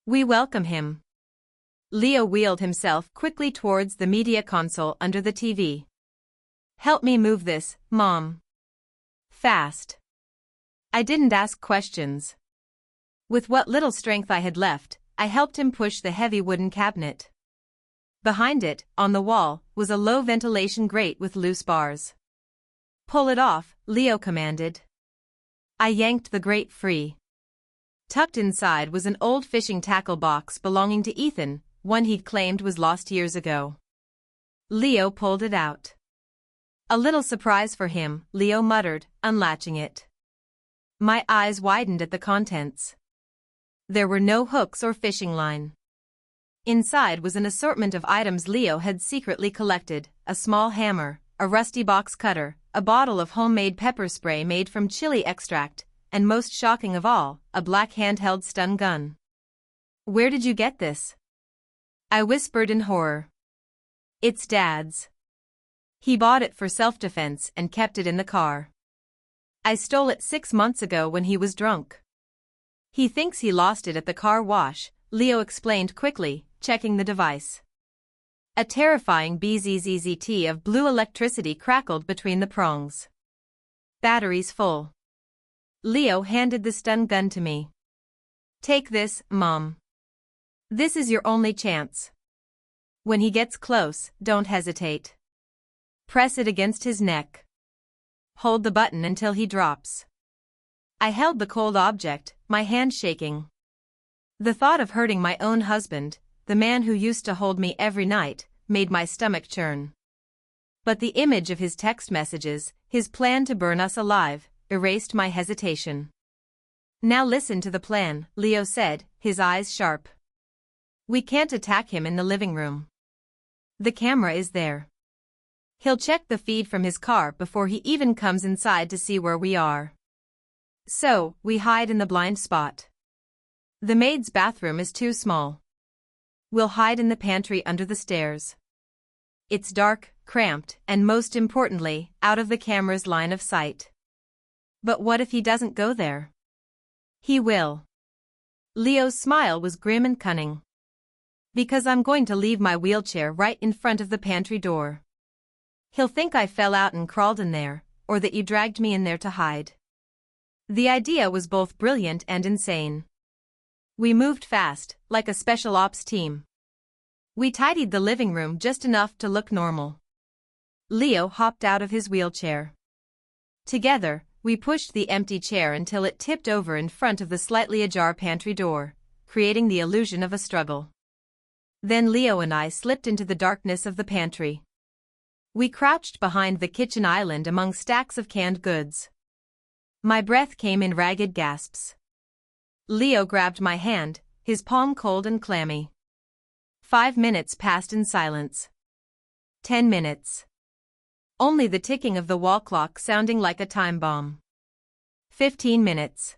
We welcome him. Leo wheeled himself quickly towards the media console under the TV. Help me move this, Mom. Fast. I didn't ask questions. With what little strength I had left, I helped him push the heavy wooden cabinet. Behind it, on the wall, was a low ventilation grate with loose bars. Pull it off, Leo commanded. I yanked the grate free. Tucked inside was an old fishing tackle box belonging to Ethan, one he'd claimed was lost years ago. Leo pulled it out. A little surprise for him, Leo muttered, unlatching it. My eyes widened at the contents. There were no hooks or fishing line. Inside was an assortment of items Leo had secretly collected: a small hammer, a rusty box cutter, a bottle of homemade pepper spray made from chili extract, and most shocking of all, a black handheld stun gun. Where did you get this? I whispered in horror. It's Dad's. He bought it for self-defense and kept it in the car. I stole it 6 months ago when he was drunk. He thinks he lost it at the car wash, Leo explained quickly, checking the device. A terrifying bzzzt of blue electricity crackled between the prongs. Batteries full. Leo handed the stun gun to me. Take this, Mom. This is your only chance. When he gets close, don't hesitate. Press it against his neck. Hold the button until he drops. I held the cold object, my hand shaking. The thought of hurting my own husband, the man who used to hold me every night, made my stomach churn. But the image of his text messages, his plan to burn us alive, erased my hesitation. Now listen to the plan, Leo said, his eyes sharp. We can't attack him in the living room. The camera is there. He'll check the feed from his car before he even comes inside to see where we are. So, we hide in the blind spot. The maid's bathroom is too small. We'll hide in the pantry under the stairs. It's dark, cramped, and most importantly, out of the camera's line of sight. But what if he doesn't go there? He will. Leo's smile was grim and cunning. Because I'm going to leave my wheelchair right in front of the pantry door. He'll think I fell out and crawled in there, or that you dragged me in there to hide. The idea was both brilliant and insane. We moved fast, like a special ops team. We tidied the living room just enough to look normal. Leo hopped out of his wheelchair. Together, we pushed the empty chair until it tipped over in front of the slightly ajar pantry door, creating the illusion of a struggle. Then Leo and I slipped into the darkness of the pantry. We crouched behind the kitchen island among stacks of canned goods. My breath came in ragged gasps. Leo grabbed my hand, his palm cold and clammy. 5 minutes passed in silence. 10 minutes. Only the ticking of the wall clock sounding like a time bomb. 15 minutes.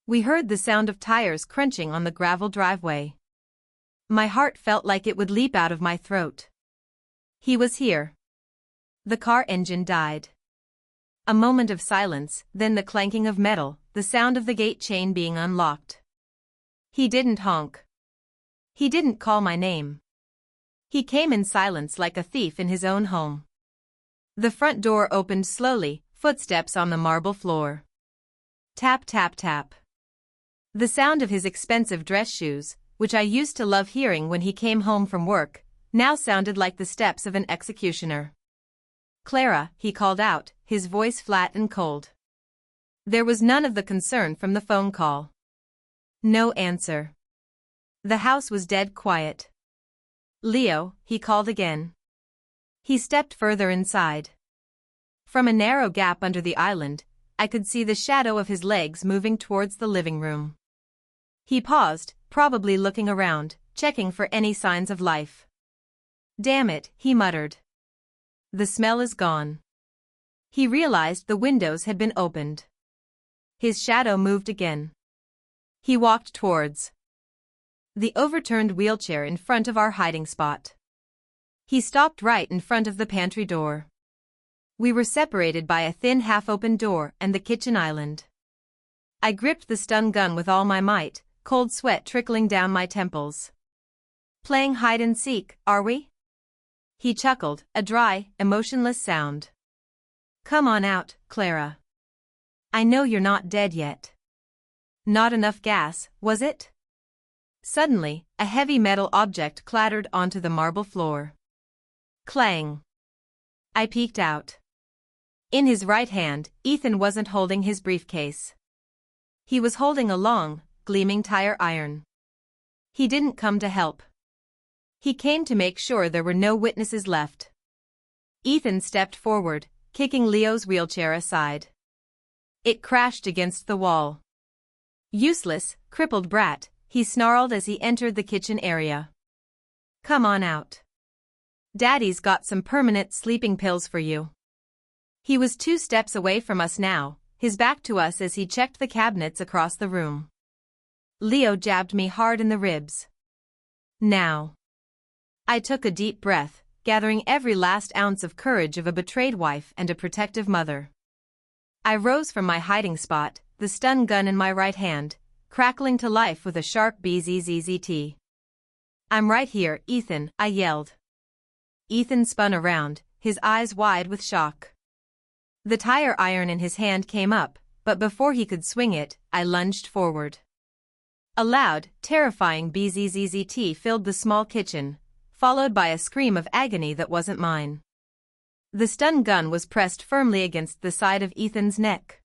We heard the sound of tires crunching on the gravel driveway. My heart felt like it would leap out of my throat. He was here. The car engine died. A moment of silence, then the clanking of metal, the sound of the gate chain being unlocked. He didn't honk. He didn't call my name. He came in silence like a thief in his own home. The front door opened slowly, footsteps on the marble floor. Tap tap tap. The sound of his expensive dress shoes, which I used to love hearing when he came home from work, now sounded like the steps of an executioner. Clara, he called out, his voice flat and cold. There was none of the concern from the phone call. No answer. The house was dead quiet. Leo, he called again. He stepped further inside. From a narrow gap under the island, I could see the shadow of his legs moving towards the living room. He paused, probably looking around, checking for any signs of life. Damn it, he muttered. The smell is gone. He realized the windows had been opened. His shadow moved again. He walked towards the overturned wheelchair in front of our hiding spot. He stopped right in front of the pantry door. We were separated by a thin half-open door and the kitchen island. I gripped the stun gun with all my might, cold sweat trickling down my temples. "Playing hide-and-seek, are we?" He chuckled, a dry, emotionless sound. "Come on out, Clara. I know you're not dead yet." Not enough gas, was it? Suddenly, a heavy metal object clattered onto the marble floor. Clang. I peeked out. In his right hand, Ethan wasn't holding his briefcase. He was holding a long, gleaming tire iron. He didn't come to help. He came to make sure there were no witnesses left. Ethan stepped forward, kicking Leo's wheelchair aside. It crashed against the wall. "Useless, crippled brat," he snarled as he entered the kitchen area. "Come on out. Daddy's got some permanent sleeping pills for you." He was 2 steps away from us now, his back to us as he checked the cabinets across the room. Leo jabbed me hard in the ribs. Now. I took a deep breath, gathering every last ounce of courage of a betrayed wife and a protective mother. I rose from my hiding spot, the stun gun in my right hand, crackling to life with a sharp bzzzt. "I'm right here, Ethan," I yelled. Ethan spun around, his eyes wide with shock. The tire iron in his hand came up, but before he could swing it, I lunged forward. A loud, terrifying bzzzt filled the small kitchen, followed by a scream of agony that wasn't mine. The stun gun was pressed firmly against the side of Ethan's neck.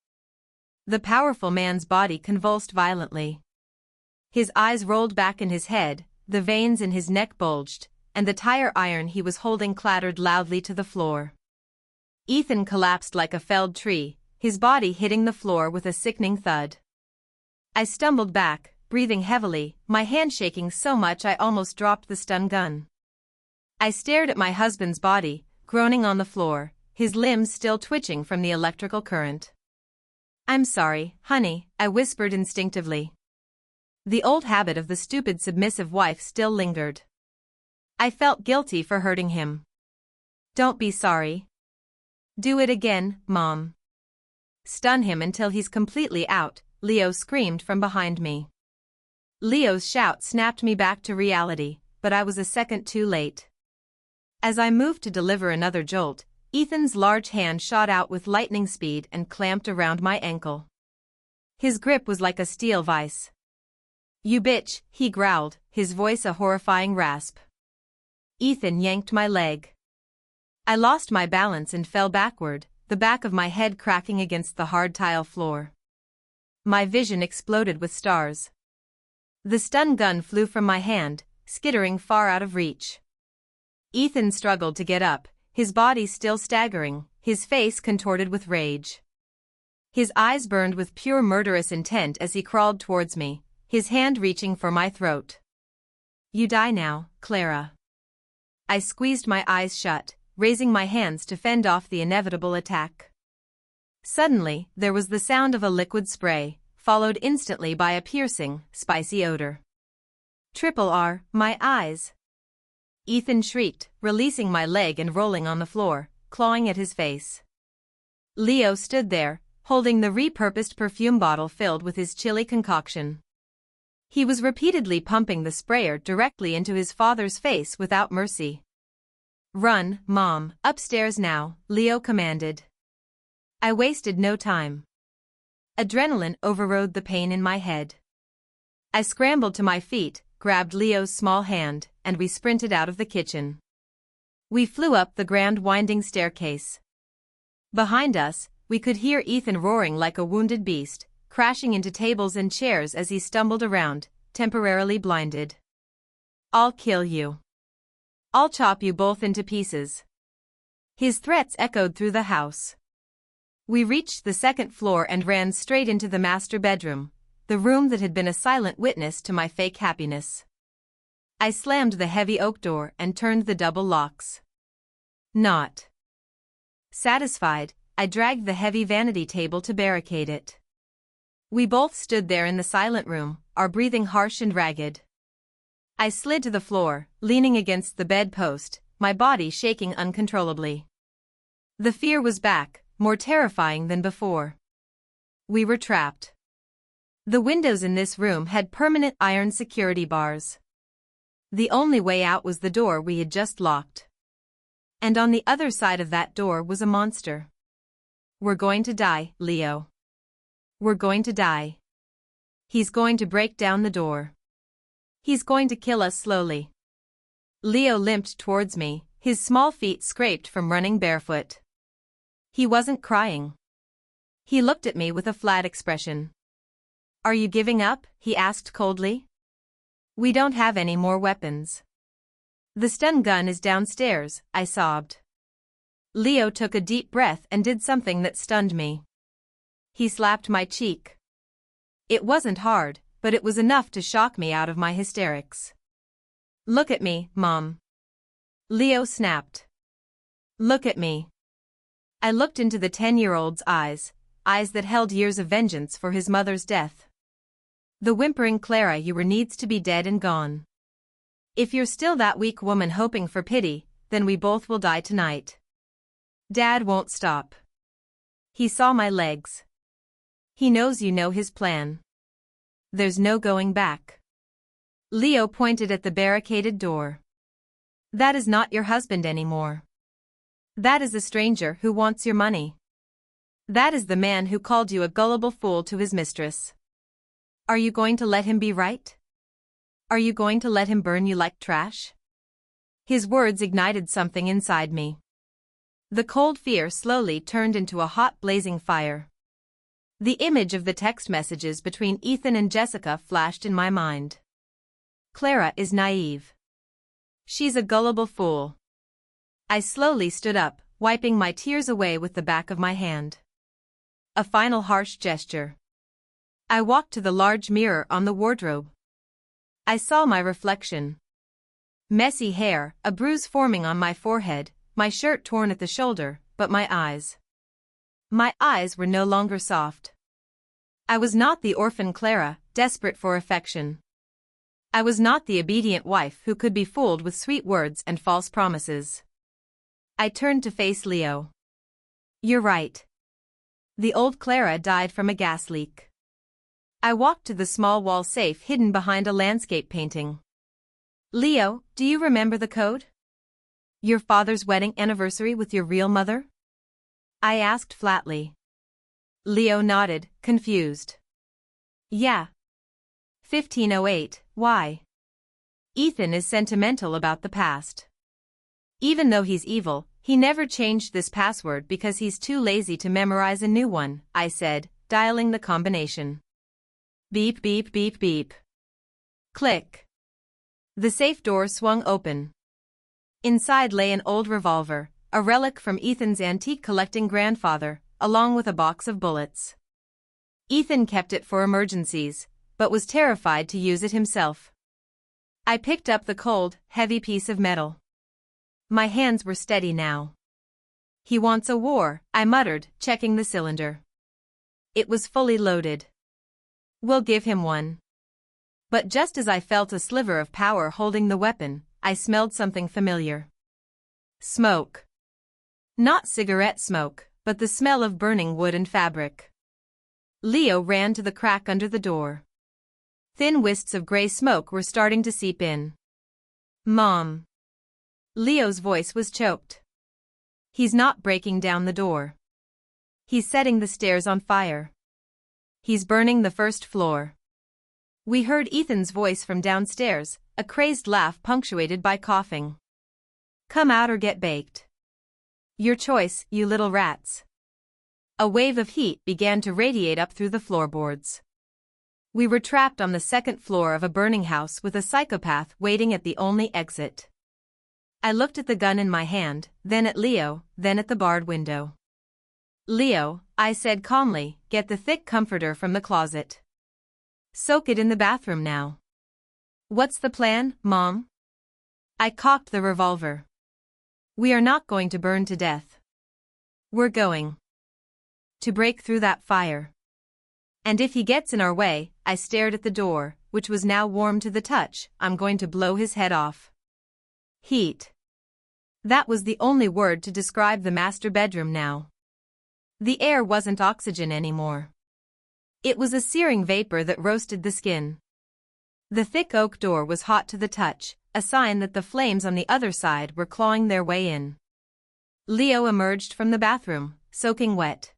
The powerful man's body convulsed violently. His eyes rolled back in his head, the veins in his neck bulged, and the tire iron he was holding clattered loudly to the floor. Ethan collapsed like a felled tree, his body hitting the floor with a sickening thud. I stumbled back, breathing heavily, my hand shaking so much I almost dropped the stun gun. I stared at my husband's body, groaning on the floor, his limbs still twitching from the electrical current. "I'm sorry, honey," I whispered instinctively. The old habit of the stupid submissive wife still lingered. I felt guilty for hurting him. "Don't be sorry. Do it again, Mom." "Stun him until he's completely out," Leo screamed from behind me. Leo's shout snapped me back to reality, but I was a second too late. As I moved to deliver another jolt, Ethan's large hand shot out with lightning speed and clamped around my ankle. His grip was like a steel vise. "You bitch," he growled, his voice a horrifying rasp. Ethan yanked my leg. I lost my balance and fell backward, the back of my head cracking against the hard tile floor. My vision exploded with stars. The stun gun flew from my hand, skittering far out of reach. Ethan struggled to get up, his body still staggering, his face contorted with rage. His eyes burned with pure murderous intent as he crawled towards me, his hand reaching for my throat. "You die now, Clara." I squeezed my eyes shut, raising my hands to fend off the inevitable attack. Suddenly, there was the sound of a liquid spray, followed instantly by a piercing, spicy odor. "Triple R, my eyes!" Ethan shrieked, releasing my leg and rolling on the floor, clawing at his face. Leo stood there, holding the repurposed perfume bottle filled with his chili concoction. He was repeatedly pumping the sprayer directly into his father's face without mercy. "Run, Mom, upstairs now," Leo commanded. I wasted no time. Adrenaline overrode the pain in my head. I scrambled to my feet, grabbed Leo's small hand, and we sprinted out of the kitchen. We flew up the grand winding staircase. Behind us, we could hear Ethan roaring like a wounded beast, crashing into tables and chairs as he stumbled around, temporarily blinded. "I'll kill you. I'll chop you both into pieces." His threats echoed through the house. We reached the second floor and ran straight into the master bedroom, the room that had been a silent witness to my fake happiness. I slammed the heavy oak door and turned the double locks. Not satisfied, I dragged the heavy vanity table to barricade it. We both stood there in the silent room, our breathing harsh and ragged. I slid to the floor, leaning against the bedpost, my body shaking uncontrollably. The fear was back, more terrifying than before. We were trapped. The windows in this room had permanent iron security bars. The only way out was the door we had just locked. And on the other side of that door was a monster. We're going to die, Leo. We're going to die. He's going to break down the door. He's going to kill us slowly. Leo limped towards me, his small feet scraped from running barefoot. He wasn't crying. He looked at me with a flat expression. Are you giving up? He asked coldly. We don't have any more weapons. The stun gun is downstairs, I sobbed. Leo took a deep breath and did something that stunned me. He slapped my cheek. It wasn't hard, but it was enough to shock me out of my hysterics. Look at me, Mom. Leo snapped. Look at me. I looked into the 10-year-old's eyes that held years of vengeance for his mother's death. The whimpering Clara you were needs to be dead and gone. If you're still that weak woman hoping for pity, then we both will die tonight. Dad won't stop. He saw my legs. He knows you know his plan. There's no going back. Leo pointed at the barricaded door. That is not your husband anymore. That is a stranger who wants your money. That is the man who called you a gullible fool to his mistress. Are you going to let him be right? Are you going to let him burn you like trash? His words ignited something inside me. The cold fear slowly turned into a hot blazing fire. The image of the text messages between Ethan and Jessica flashed in my mind. Clara is naive. She's a gullible fool. I slowly stood up, wiping my tears away with the back of my hand. A final harsh gesture. I walked to the large mirror on the wardrobe. I saw my reflection. Messy hair, a bruise forming on my forehead, my shirt torn at the shoulder, but my eyes. My eyes were no longer soft. I was not the orphan Clara, desperate for affection. I was not the obedient wife who could be fooled with sweet words and false promises. I turned to face Leo. You're right. The old Clara died from a gas leak. I walked to the small wall safe hidden behind a landscape painting. Leo, do you remember the code? Your father's wedding anniversary with your real mother? I asked flatly. Leo nodded, confused. Yeah. 1508, why? Ethan is sentimental about the past. Even though he's evil, he never changed this password because he's too lazy to memorize a new one, I said, dialing the combination. Beep beep beep beep. Click. The safe door swung open. Inside lay an old revolver, a relic from Ethan's antique collecting grandfather, along with a box of bullets. Ethan kept it for emergencies, but was terrified to use it himself. I picked up the cold, heavy piece of metal. My hands were steady now. He wants a war, I muttered, checking the cylinder. It was fully loaded. We'll give him one. But just as I felt a sliver of power holding the weapon, I smelled something familiar. Smoke. Not cigarette smoke, but the smell of burning wood and fabric. Leo ran to the crack under the door. Thin wisps of gray smoke were starting to seep in. Mom. Leo's voice was choked. He's not breaking down the door. He's setting the stairs on fire. He's burning the first floor. We heard Ethan's voice from downstairs, a crazed laugh punctuated by coughing. Come out or get baked. Your choice, you little rats. A wave of heat began to radiate up through the floorboards. We were trapped on the second floor of a burning house with a psychopath waiting at the only exit. I looked at the gun in my hand, then at Leo, then at the barred window. Leo, I said calmly, get the thick comforter from the closet. Soak it in the bathroom now. What's the plan, Mom? I cocked the revolver. We are not going to burn to death. We're going to break through that fire. And if he gets in our way, I stared at the door, which was now warm to the touch, I'm going to blow his head off. Heat. That was the only word to describe the master bedroom now. The air wasn't oxygen anymore. It was a searing vapor that roasted the skin. The thick oak door was hot to the touch, a sign that the flames on the other side were clawing their way in. Leo emerged from the bathroom, soaking wet.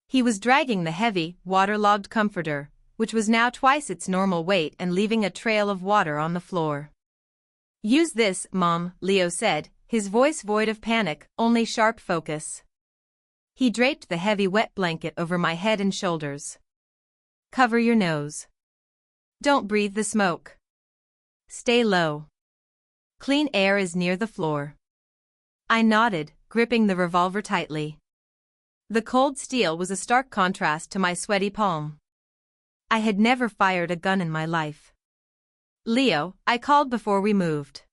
He was dragging the heavy, waterlogged comforter, which was now twice its normal weight and leaving a trail of water on the floor. "Use this, Mom," Leo said, his voice void of panic, only sharp focus. He draped the heavy wet blanket over my head and shoulders. "Cover your nose. Don't breathe the smoke. Stay low. Clean air is near the floor." I nodded, gripping the revolver tightly. The cold steel was a stark contrast to my sweaty palm. I had never fired a gun in my life. "Leo," I called before we moved.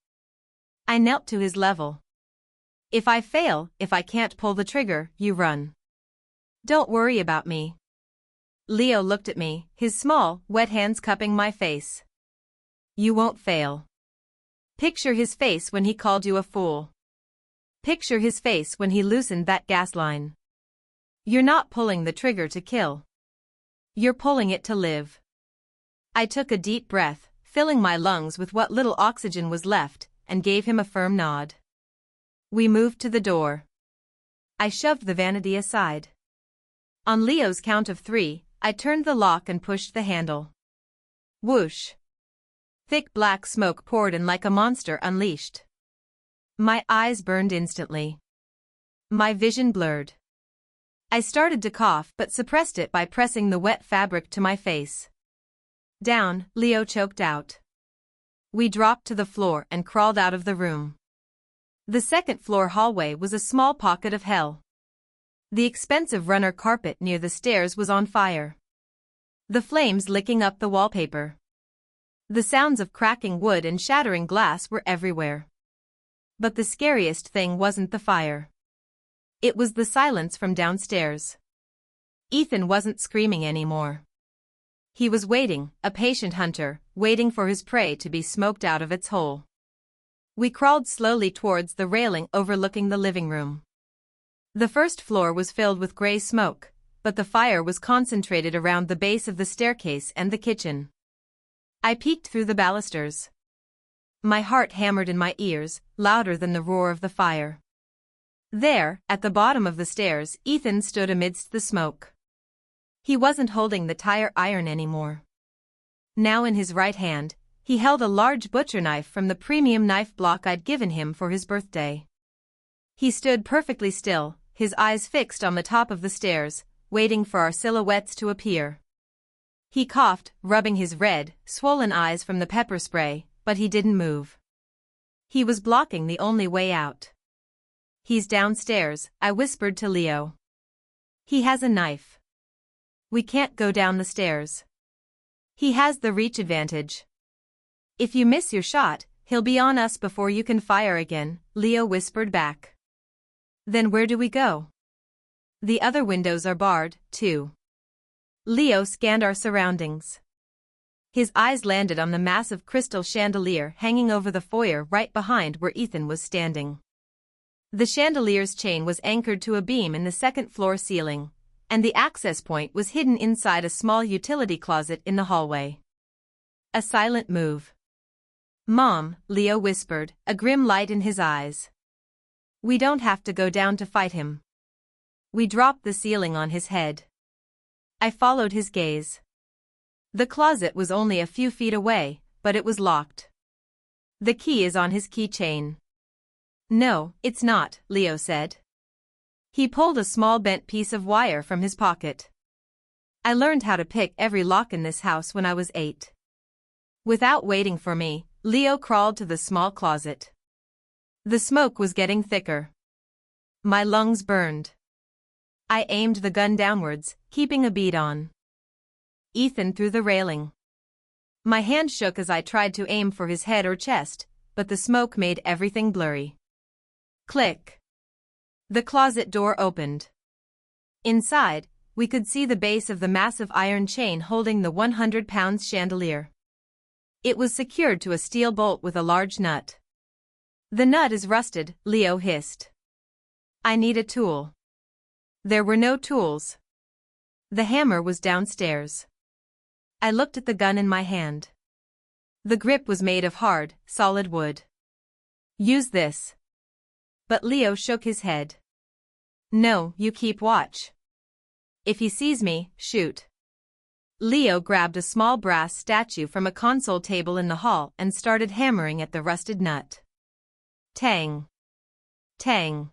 I knelt to his level. "If I fail, if I can't pull the trigger, you run. Don't worry about me." Leo looked at me, his small, wet hands cupping my face. "You won't fail. Picture his face when he called you a fool. Picture his face when he loosened that gas line. You're not pulling the trigger to kill. You're pulling it to live." I took a deep breath, filling my lungs with what little oxygen was left, and gave him a firm nod. We moved to the door. I shoved the vanity aside. On Leo's count of 3, I turned the lock and pushed the handle. Whoosh! Thick black smoke poured in like a monster unleashed. My eyes burned instantly. My vision blurred. I started to cough but suppressed it by pressing the wet fabric to my face. "Down," Leo choked out. We dropped to the floor and crawled out of the room. The second-floor hallway was a small pocket of hell. The expensive runner carpet near the stairs was on fire. The flames licking up the wallpaper. The sounds of cracking wood and shattering glass were everywhere. But the scariest thing wasn't the fire. It was the silence from downstairs. Ethan wasn't screaming anymore. He was waiting, a patient hunter, waiting for his prey to be smoked out of its hole. We crawled slowly towards the railing overlooking the living room. The first floor was filled with gray smoke, but the fire was concentrated around the base of the staircase and the kitchen. I peeked through the balusters. My heart hammered in my ears, louder than the roar of the fire. There, at the bottom of the stairs, Ethan stood amidst the smoke. He wasn't holding the tire iron anymore. Now in his right hand, he held a large butcher knife from the premium knife block I'd given him for his birthday. He stood perfectly still, his eyes fixed on the top of the stairs, waiting for our silhouettes to appear. He coughed, rubbing his red, swollen eyes from the pepper spray, but he didn't move. He was blocking the only way out. "He's downstairs," I whispered to Leo. "He has a knife. We can't go down the stairs. He has the reach advantage. If you miss your shot, he'll be on us before you can fire again," Leo whispered back. "Then where do we go?" "The other windows are barred, too." Leo scanned our surroundings. His eyes landed on the massive crystal chandelier hanging over the foyer right behind where Ethan was standing. The chandelier's chain was anchored to a beam in the second-floor ceiling, and the access point was hidden inside a small utility closet in the hallway. A silent move. "Mom," Leo whispered, a grim light in his eyes. "We don't have to go down to fight him." We dropped the ceiling on his head. I followed his gaze. The closet was only a few feet away, but it was locked. "The key is on his keychain." "No, it's not," Leo said. He pulled a small bent piece of wire from his pocket. "I learned how to pick every lock in this house when I was 8. Without waiting for me, Leo crawled to the small closet. The smoke was getting thicker. My lungs burned. I aimed the gun downwards, keeping a bead on. Ethan threw the railing. My hand shook as I tried to aim for his head or chest, but the smoke made everything blurry. Click. The closet door opened. Inside, we could see the base of the massive iron chain holding the 100-pound chandelier. It was secured to a steel bolt with a large nut. The nut is rusted, Leo hissed. I need a tool. There were no tools. The hammer was downstairs. I looked at the gun in my hand. The grip was made of hard, solid wood. Use this. But Leo shook his head. No, you keep watch. If he sees me, shoot. Leo grabbed a small brass statue from a console table in the hall and started hammering at the rusted nut. Tang. Tang.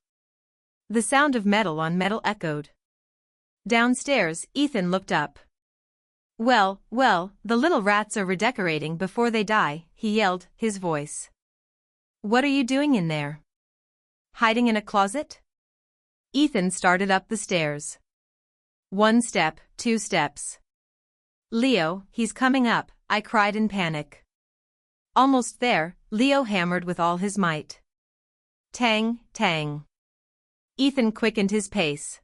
The sound of metal on metal echoed. Downstairs, Ethan looked up. Well, the little rats are redecorating before they die, he yelled, his voice. What are you doing in there? Hiding in a closet? Ethan started up the stairs. 1 step, 2 steps. Leo, he's coming up, I cried in panic. Almost there, Leo hammered with all his might. Tang, tang. Ethan quickened his pace.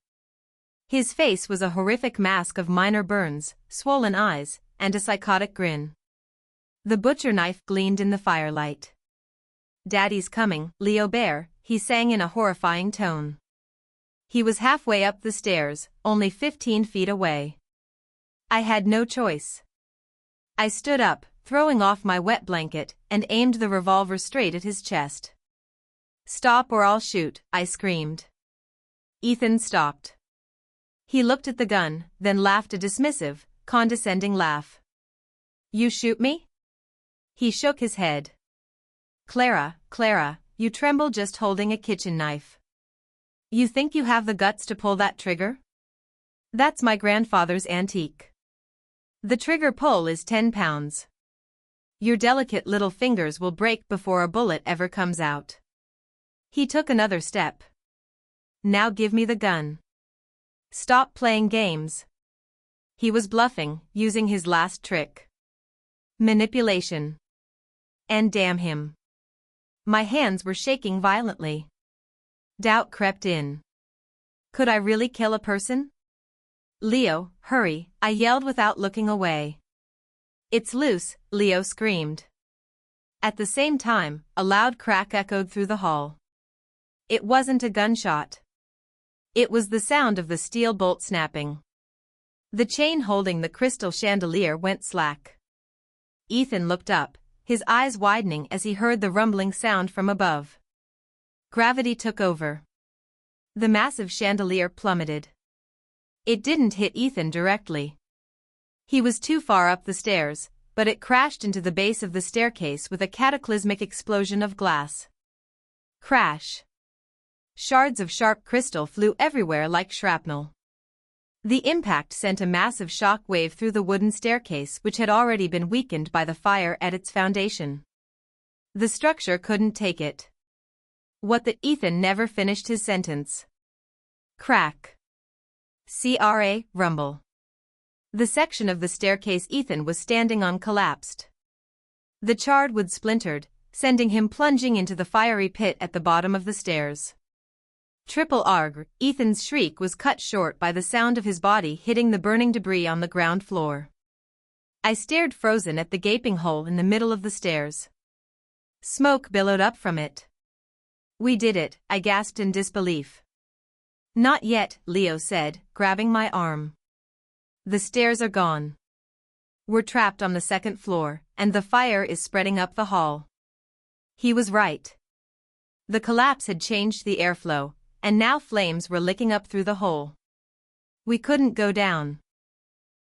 His face was a horrific mask of minor burns, swollen eyes, and a psychotic grin. The butcher knife gleamed in the firelight. Daddy's coming, Leo Bear, he sang in a horrifying tone. He was halfway up the stairs, only 15 feet away. I had no choice. I stood up, throwing off my wet blanket, and aimed the revolver straight at his chest. Stop or I'll shoot, I screamed. Ethan stopped. He looked at the gun, then laughed a dismissive, condescending laugh. You shoot me? He shook his head. Clara, you tremble just holding a kitchen knife. You think you have the guts to pull that trigger? That's my grandfather's antique. The trigger pull is 10 pounds. Your delicate little fingers will break before a bullet ever comes out. He took another step. Now give me the gun. Stop playing games. He was bluffing, using his last trick. Manipulation. And damn him. My hands were shaking violently. Doubt crept in. Could I really kill a person? Leo, hurry, I yelled without looking away. It's loose, Leo screamed. At the same time, a loud crack echoed through the hall. It wasn't a gunshot. It was the sound of the steel bolt snapping. The chain holding the crystal chandelier went slack. Ethan looked up, his eyes widening as he heard the rumbling sound from above. Gravity took over. The massive chandelier plummeted. It didn't hit Ethan directly. He was too far up the stairs, but it crashed into the base of the staircase with a cataclysmic explosion of glass. Crash. Shards of sharp crystal flew everywhere like shrapnel. The impact sent a massive shock wave through the wooden staircase which had already been weakened by the fire at its foundation. The structure couldn't take it. What the Ethan never finished his sentence. Crack. Rumble. The section of the staircase Ethan was standing on collapsed. The charred wood splintered, sending him plunging into the fiery pit at the bottom of the stairs. Triple arg, Ethan's shriek was cut short by the sound of his body hitting the burning debris on the ground floor. I stared frozen at the gaping hole in the middle of the stairs. Smoke billowed up from it. We did it, I gasped in disbelief. Not yet, Leo said, grabbing my arm. The stairs are gone. We're trapped on the 2nd floor, and the fire is spreading up the hall. He was right. The collapse had changed the airflow, and now flames were licking up through the hole. We couldn't go down.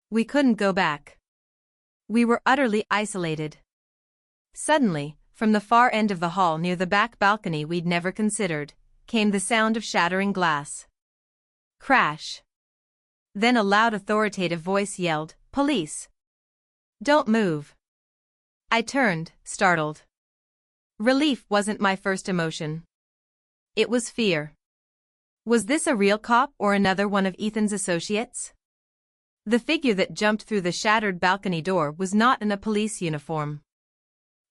We couldn't go back. We were utterly isolated. Suddenly, from the far end of the hall near the back balcony we'd never considered, came the sound of shattering glass. Crash. Then a loud authoritative voice yelled, "Police! Don't move!" I turned, startled. Relief wasn't my first emotion. It was fear. Was this a real cop or another one of Ethan's associates? The figure that jumped through the shattered balcony door was not in a police uniform.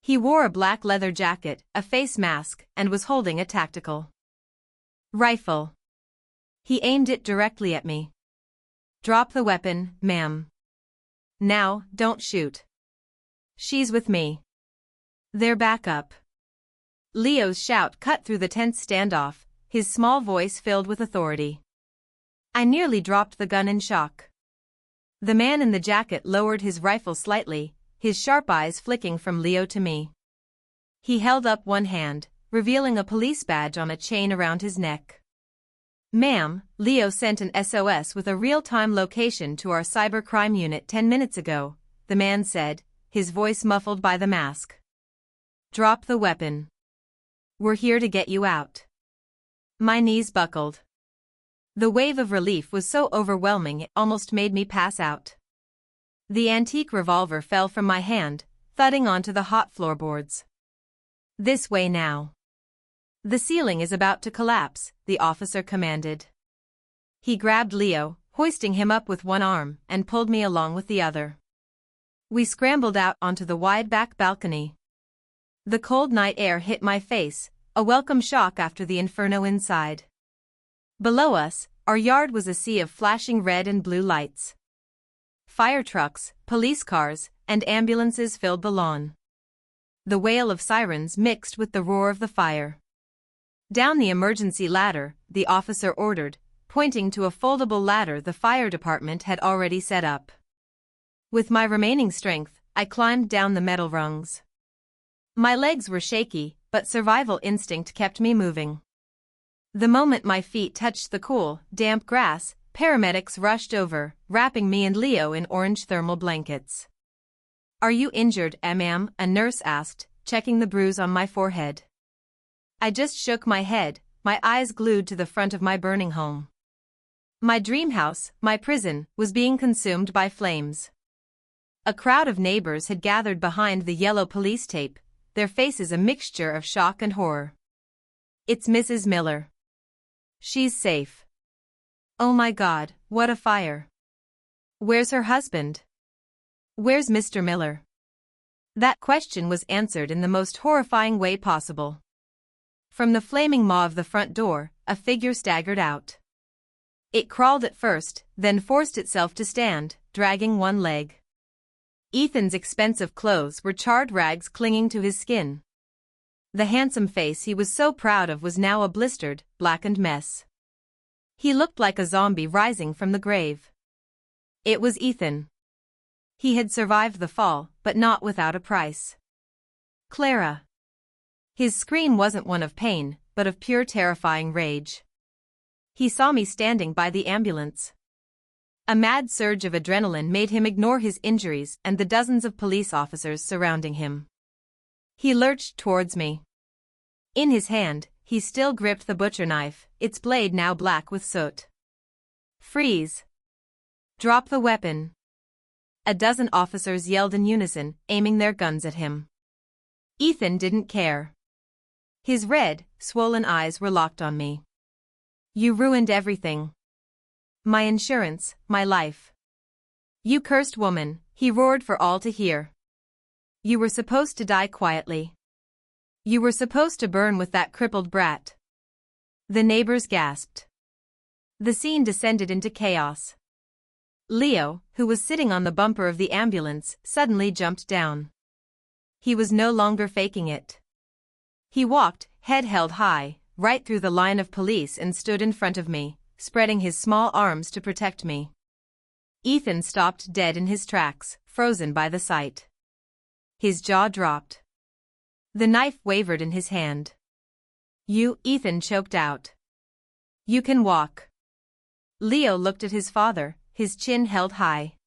He wore a black leather jacket, a face mask, and was holding a tactical rifle. He aimed it directly at me. Drop the weapon, ma'am. Now, don't shoot. She's with me. They're back up. Leo's shout cut through the tense standoff, his small voice filled with authority. I nearly dropped the gun in shock. The man in the jacket lowered his rifle slightly, his sharp eyes flicking from Leo to me. He held up one hand, revealing a police badge on a chain around his neck. "Ma'am, Leo sent an SOS with a real-time location to our cybercrime unit 10 minutes ago," the man said, his voice muffled by the mask. "Drop the weapon. We're here to get you out." My knees buckled. The wave of relief was so overwhelming it almost made me pass out. The antique revolver fell from my hand, thudding onto the hot floorboards. "This way now. The ceiling is about to collapse," the officer commanded. He grabbed Leo, hoisting him up with one arm, and pulled me along with the other. We scrambled out onto the wide back balcony. The cold night air hit my face, a welcome shock after the inferno inside. Below us, our yard was a sea of flashing red and blue lights. Fire trucks, police cars, and ambulances filled the lawn. The wail of sirens mixed with the roar of the fire. "Down the emergency ladder," the officer ordered, pointing to a foldable ladder the fire department had already set up. With my remaining strength, I climbed down the metal rungs. My legs were shaky, but survival instinct kept me moving. The moment my feet touched the cool, damp grass, paramedics rushed over, wrapping me and Leo in orange thermal blankets. "Are you injured, ma'am?" a nurse asked, checking the bruise on my forehead. I just shook my head, my eyes glued to the front of my burning home. My dream house, my prison, was being consumed by flames. A crowd of neighbors had gathered behind the yellow police tape, their faces a mixture of shock and horror. "It's Mrs. Miller. She's safe. Oh my God, what a fire. Where's her husband? Where's Mr. Miller?" That question was answered in the most horrifying way possible. From the flaming maw of the front door, a figure staggered out. It crawled at first, then forced itself to stand, dragging one leg. Ethan's expensive clothes were charred rags clinging to his skin. The handsome face he was so proud of was now a blistered, blackened mess. He looked like a zombie rising from the grave. It was Ethan. He had survived the fall, but not without a price. "Clara." His scream wasn't one of pain, but of pure terrifying rage. He saw me standing by the ambulance. A mad surge of adrenaline made him ignore his injuries and the dozens of police officers surrounding him. He lurched towards me. In his hand, he still gripped the butcher knife, its blade now black with soot. "Freeze! Drop the weapon!" A dozen officers yelled in unison, aiming their guns at him. Ethan didn't care. His red, swollen eyes were locked on me. "You ruined everything. My insurance, my life. You cursed woman," he roared for all to hear. "You were supposed to die quietly. You were supposed to burn with that crippled brat." The neighbors gasped. The scene descended into chaos. Leo, who was sitting on the bumper of the ambulance, suddenly jumped down. He was no longer faking it. He walked, head held high, right through the line of police and stood in front of me, spreading his small arms to protect me. Ethan stopped dead in his tracks, frozen by the sight. His jaw dropped. The knife wavered in his hand. "You," Ethan choked out. "You can walk." Leo looked at his father, his chin held high.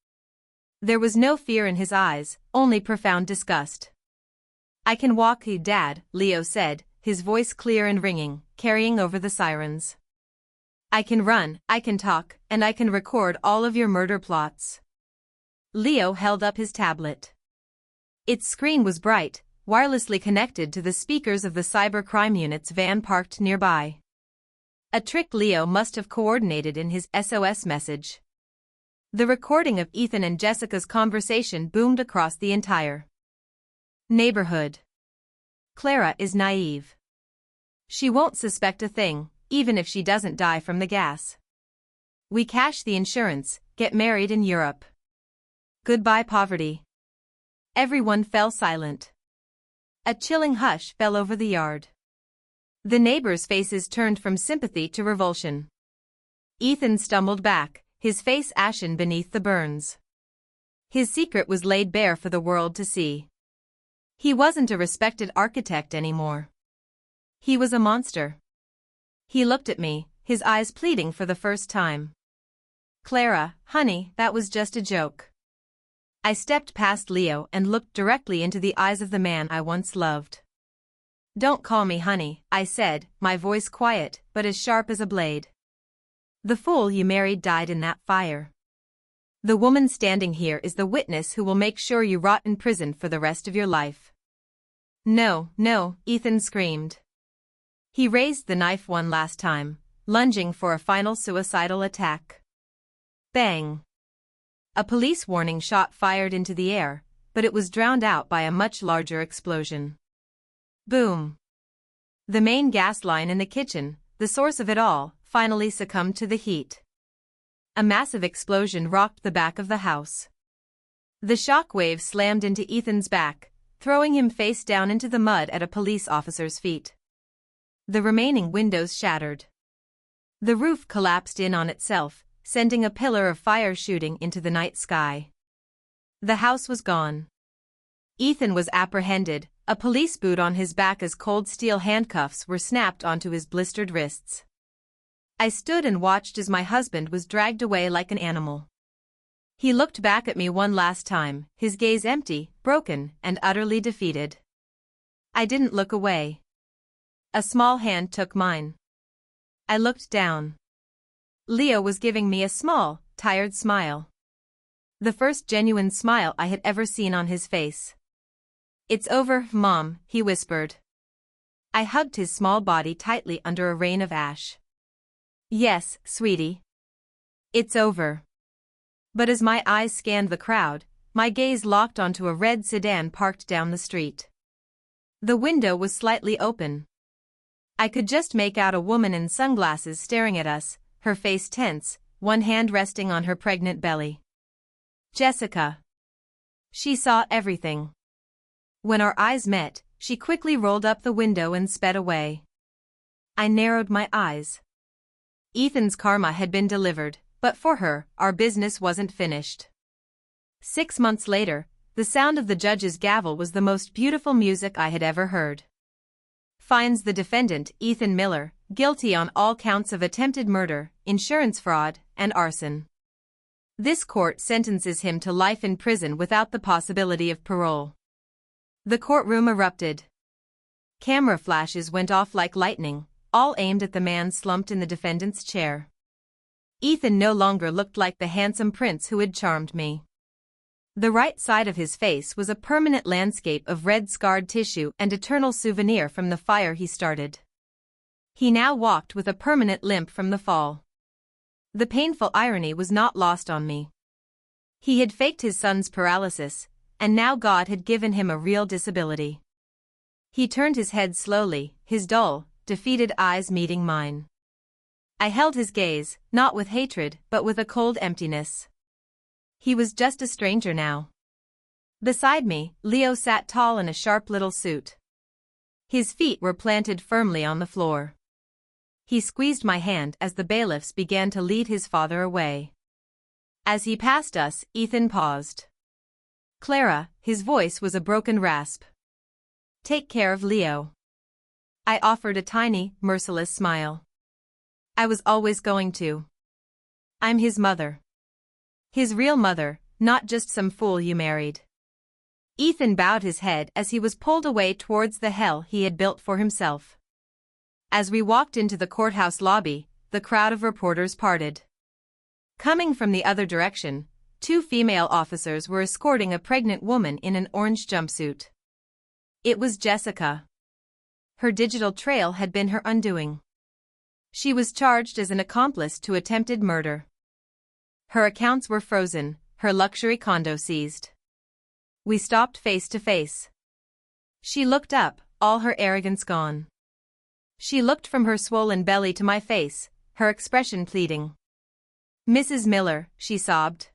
There was no fear in his eyes, only profound disgust. "I can walk, Dad," Leo said, his voice clear and ringing, carrying over the sirens. "I can run, I can talk, and I can record all of your murder plots." Leo held up his tablet. Its screen was bright, wirelessly connected to the speakers of the cybercrime unit's van parked nearby. A trick Leo must have coordinated in his SOS message. The recording of Ethan and Jessica's conversation boomed across the entire neighborhood. "Clara is naive. She won't suspect a thing, even if she doesn't die from the gas. We cash the insurance, get married in Europe. Goodbye poverty." Everyone fell silent. A chilling hush fell over the yard. The neighbors' faces turned from sympathy to revulsion. Ethan stumbled back, his face ashen beneath the burns. His secret was laid bare for the world to see. He wasn't a respected architect anymore. He was a monster. He looked at me, his eyes pleading for the first time. "Clara, honey, that was just a joke." I stepped past Leo and looked directly into the eyes of the man I once loved. "Don't call me honey," I said, my voice quiet but as sharp as a blade. "The fool you married died in that fire. The woman standing here is the witness who will make sure you rot in prison for the rest of your life." "No, no," Ethan screamed. He raised the knife one last time, lunging for a final suicidal attack. Bang! A police warning shot fired into the air, but it was drowned out by a much larger explosion. Boom! The main gas line in the kitchen, the source of it all, finally succumbed to the heat. A massive explosion rocked the back of the house. The shock wave slammed into Ethan's back, throwing him face down into the mud at a police officer's feet. The remaining windows shattered. The roof collapsed in on itself, sending a pillar of fire shooting into the night sky. The house was gone. Ethan was apprehended, a police boot on his back as cold steel handcuffs were snapped onto his blistered wrists. I stood and watched as my husband was dragged away like an animal. He looked back at me one last time, his gaze empty, broken, and utterly defeated. I didn't look away. A small hand took mine. I looked down. Leo was giving me a small, tired smile. The first genuine smile I had ever seen on his face. "It's over, Mom," he whispered. I hugged his small body tightly under a rain of ash. "Yes, sweetie. It's over." But as my eyes scanned the crowd, my gaze locked onto a red sedan parked down the street. The window was slightly open. I could just make out a woman in sunglasses staring at us, her face tense, one hand resting on her pregnant belly. Jessica. She saw everything. When our eyes met, she quickly rolled up the window and sped away. I narrowed my eyes. Ethan's karma had been delivered, but for her, our business wasn't finished. 6 months later, the sound of the judge's gavel was the most beautiful music I had ever heard. Finds the defendant, Ethan Miller, guilty on all counts of attempted murder, insurance fraud, and arson. This court sentences him to life in prison without the possibility of parole. The courtroom erupted. Camera flashes went off like lightning, all aimed at the man slumped in the defendant's chair. Ethan no longer looked like the handsome prince who had charmed me. The right side of his face was a permanent landscape of red scarred tissue and eternal souvenir from the fire he started. He now walked with a permanent limp from the fall. The painful irony was not lost on me. He had faked his son's paralysis, and now God had given him a real disability. He turned his head slowly, his dull, defeated eyes meeting mine. I held his gaze, not with hatred, but with a cold emptiness. He was just a stranger now. Beside me, Leo sat tall in a sharp little suit. His feet were planted firmly on the floor. He squeezed my hand as the bailiffs began to lead his father away. As he passed us, Ethan paused. "Clara," his voice was a broken rasp. "Take care of Leo." I offered a tiny, merciless smile. "I was always going to. I'm his mother. His real mother, not just some fool you married." Ethan bowed his head as he was pulled away towards the hell he had built for himself. As we walked into the courthouse lobby, the crowd of reporters parted. Coming from the other direction, 2 female officers were escorting a pregnant woman in an orange jumpsuit. It was Jessica. Her digital trail had been her undoing. She was charged as an accomplice to attempted murder. Her accounts were frozen, her luxury condo seized. We stopped face to face. She looked up, all her arrogance gone. She looked from her swollen belly to my face, her expression pleading. "Mrs. Miller," she sobbed.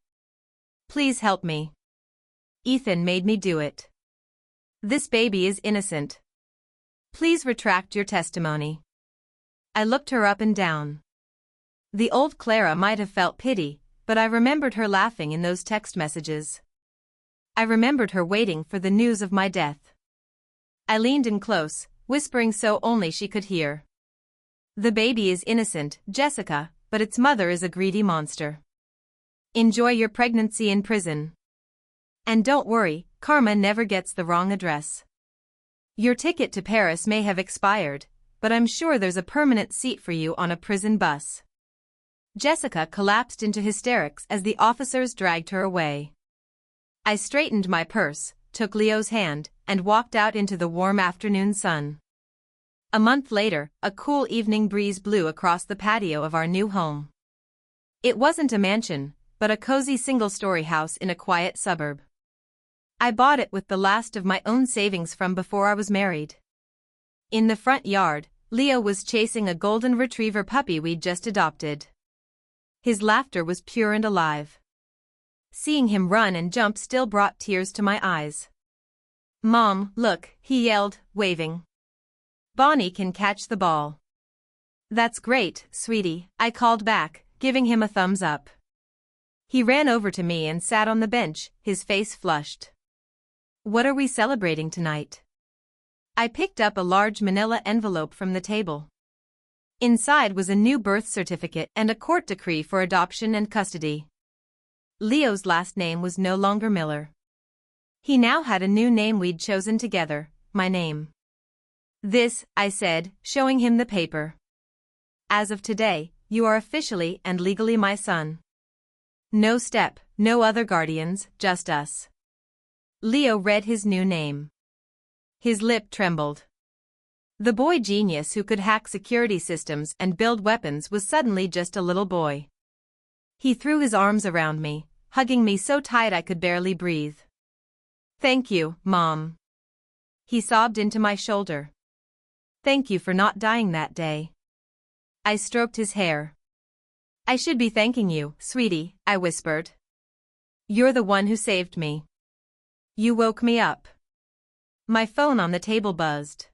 "Please help me. Ethan made me do it. This baby is innocent." Please retract your testimony. I looked her up and down. The old Clara might have felt pity, but I remembered her laughing in those text messages. I remembered her waiting for the news of my death. I leaned in close, whispering so only she could hear. The baby is innocent, Jessica, but its mother is a greedy monster. Enjoy your pregnancy in prison. And don't worry, karma never gets the wrong address. Your ticket to Paris may have expired, but I'm sure there's a permanent seat for you on a prison bus. Jessica collapsed into hysterics as the officers dragged her away. I straightened my purse, took Leo's hand, and walked out into the warm afternoon sun. A month later, a cool evening breeze blew across the patio of our new home. It wasn't a mansion, but a cozy single-story house in a quiet suburb. I bought it with the last of my own savings from before I was married. In the front yard, Leo was chasing a golden retriever puppy we'd just adopted. His laughter was pure and alive. Seeing him run and jump still brought tears to my eyes. "Mom, look," he yelled, waving. "Bonnie can catch the ball." "That's great, sweetie," I called back, giving him a thumbs up. He ran over to me and sat on the bench, his face flushed. "What are we celebrating tonight?" I picked up a large manila envelope from the table. Inside was a new birth certificate and a court decree for adoption and custody. Leo's last name was no longer Miller. He now had a new name we'd chosen together, my name. "This," I said, showing him the paper. "As of today, you are officially and legally my son. No step, no other guardians, just us." Leo read his new name. His lip trembled. The boy genius who could hack security systems and build weapons was suddenly just a little boy. He threw his arms around me, hugging me so tight I could barely breathe. "Thank you, Mom." He sobbed into my shoulder. "Thank you for not dying that day." I stroked his hair. "I should be thanking you, sweetie," I whispered. "You're the one who saved me. You woke me up." My phone on the table buzzed.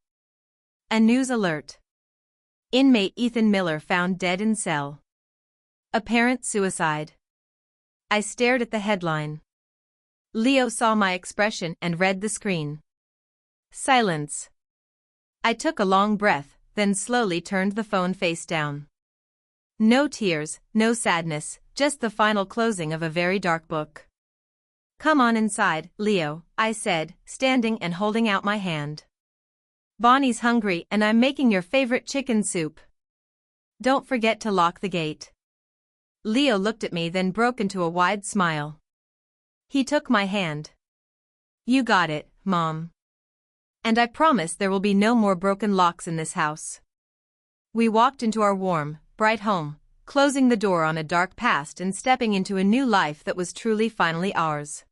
A news alert. Inmate Ethan Miller found dead in cell. Apparent suicide. I stared at the headline. Leo saw my expression and read the screen. Silence. I took a long breath, then slowly turned the phone face down. No tears, no sadness, just the final closing of a very dark book. "Come on inside, Leo," I said, standing and holding out my hand. "Bonnie's hungry and I'm making your favorite chicken soup. Don't forget to lock the gate." Leo looked at me then broke into a wide smile. He took my hand. "You got it, Mom. And I promise there will be no more broken locks in this house." We walked into our warm, bright home, closing the door on a dark past and stepping into a new life that was truly finally ours.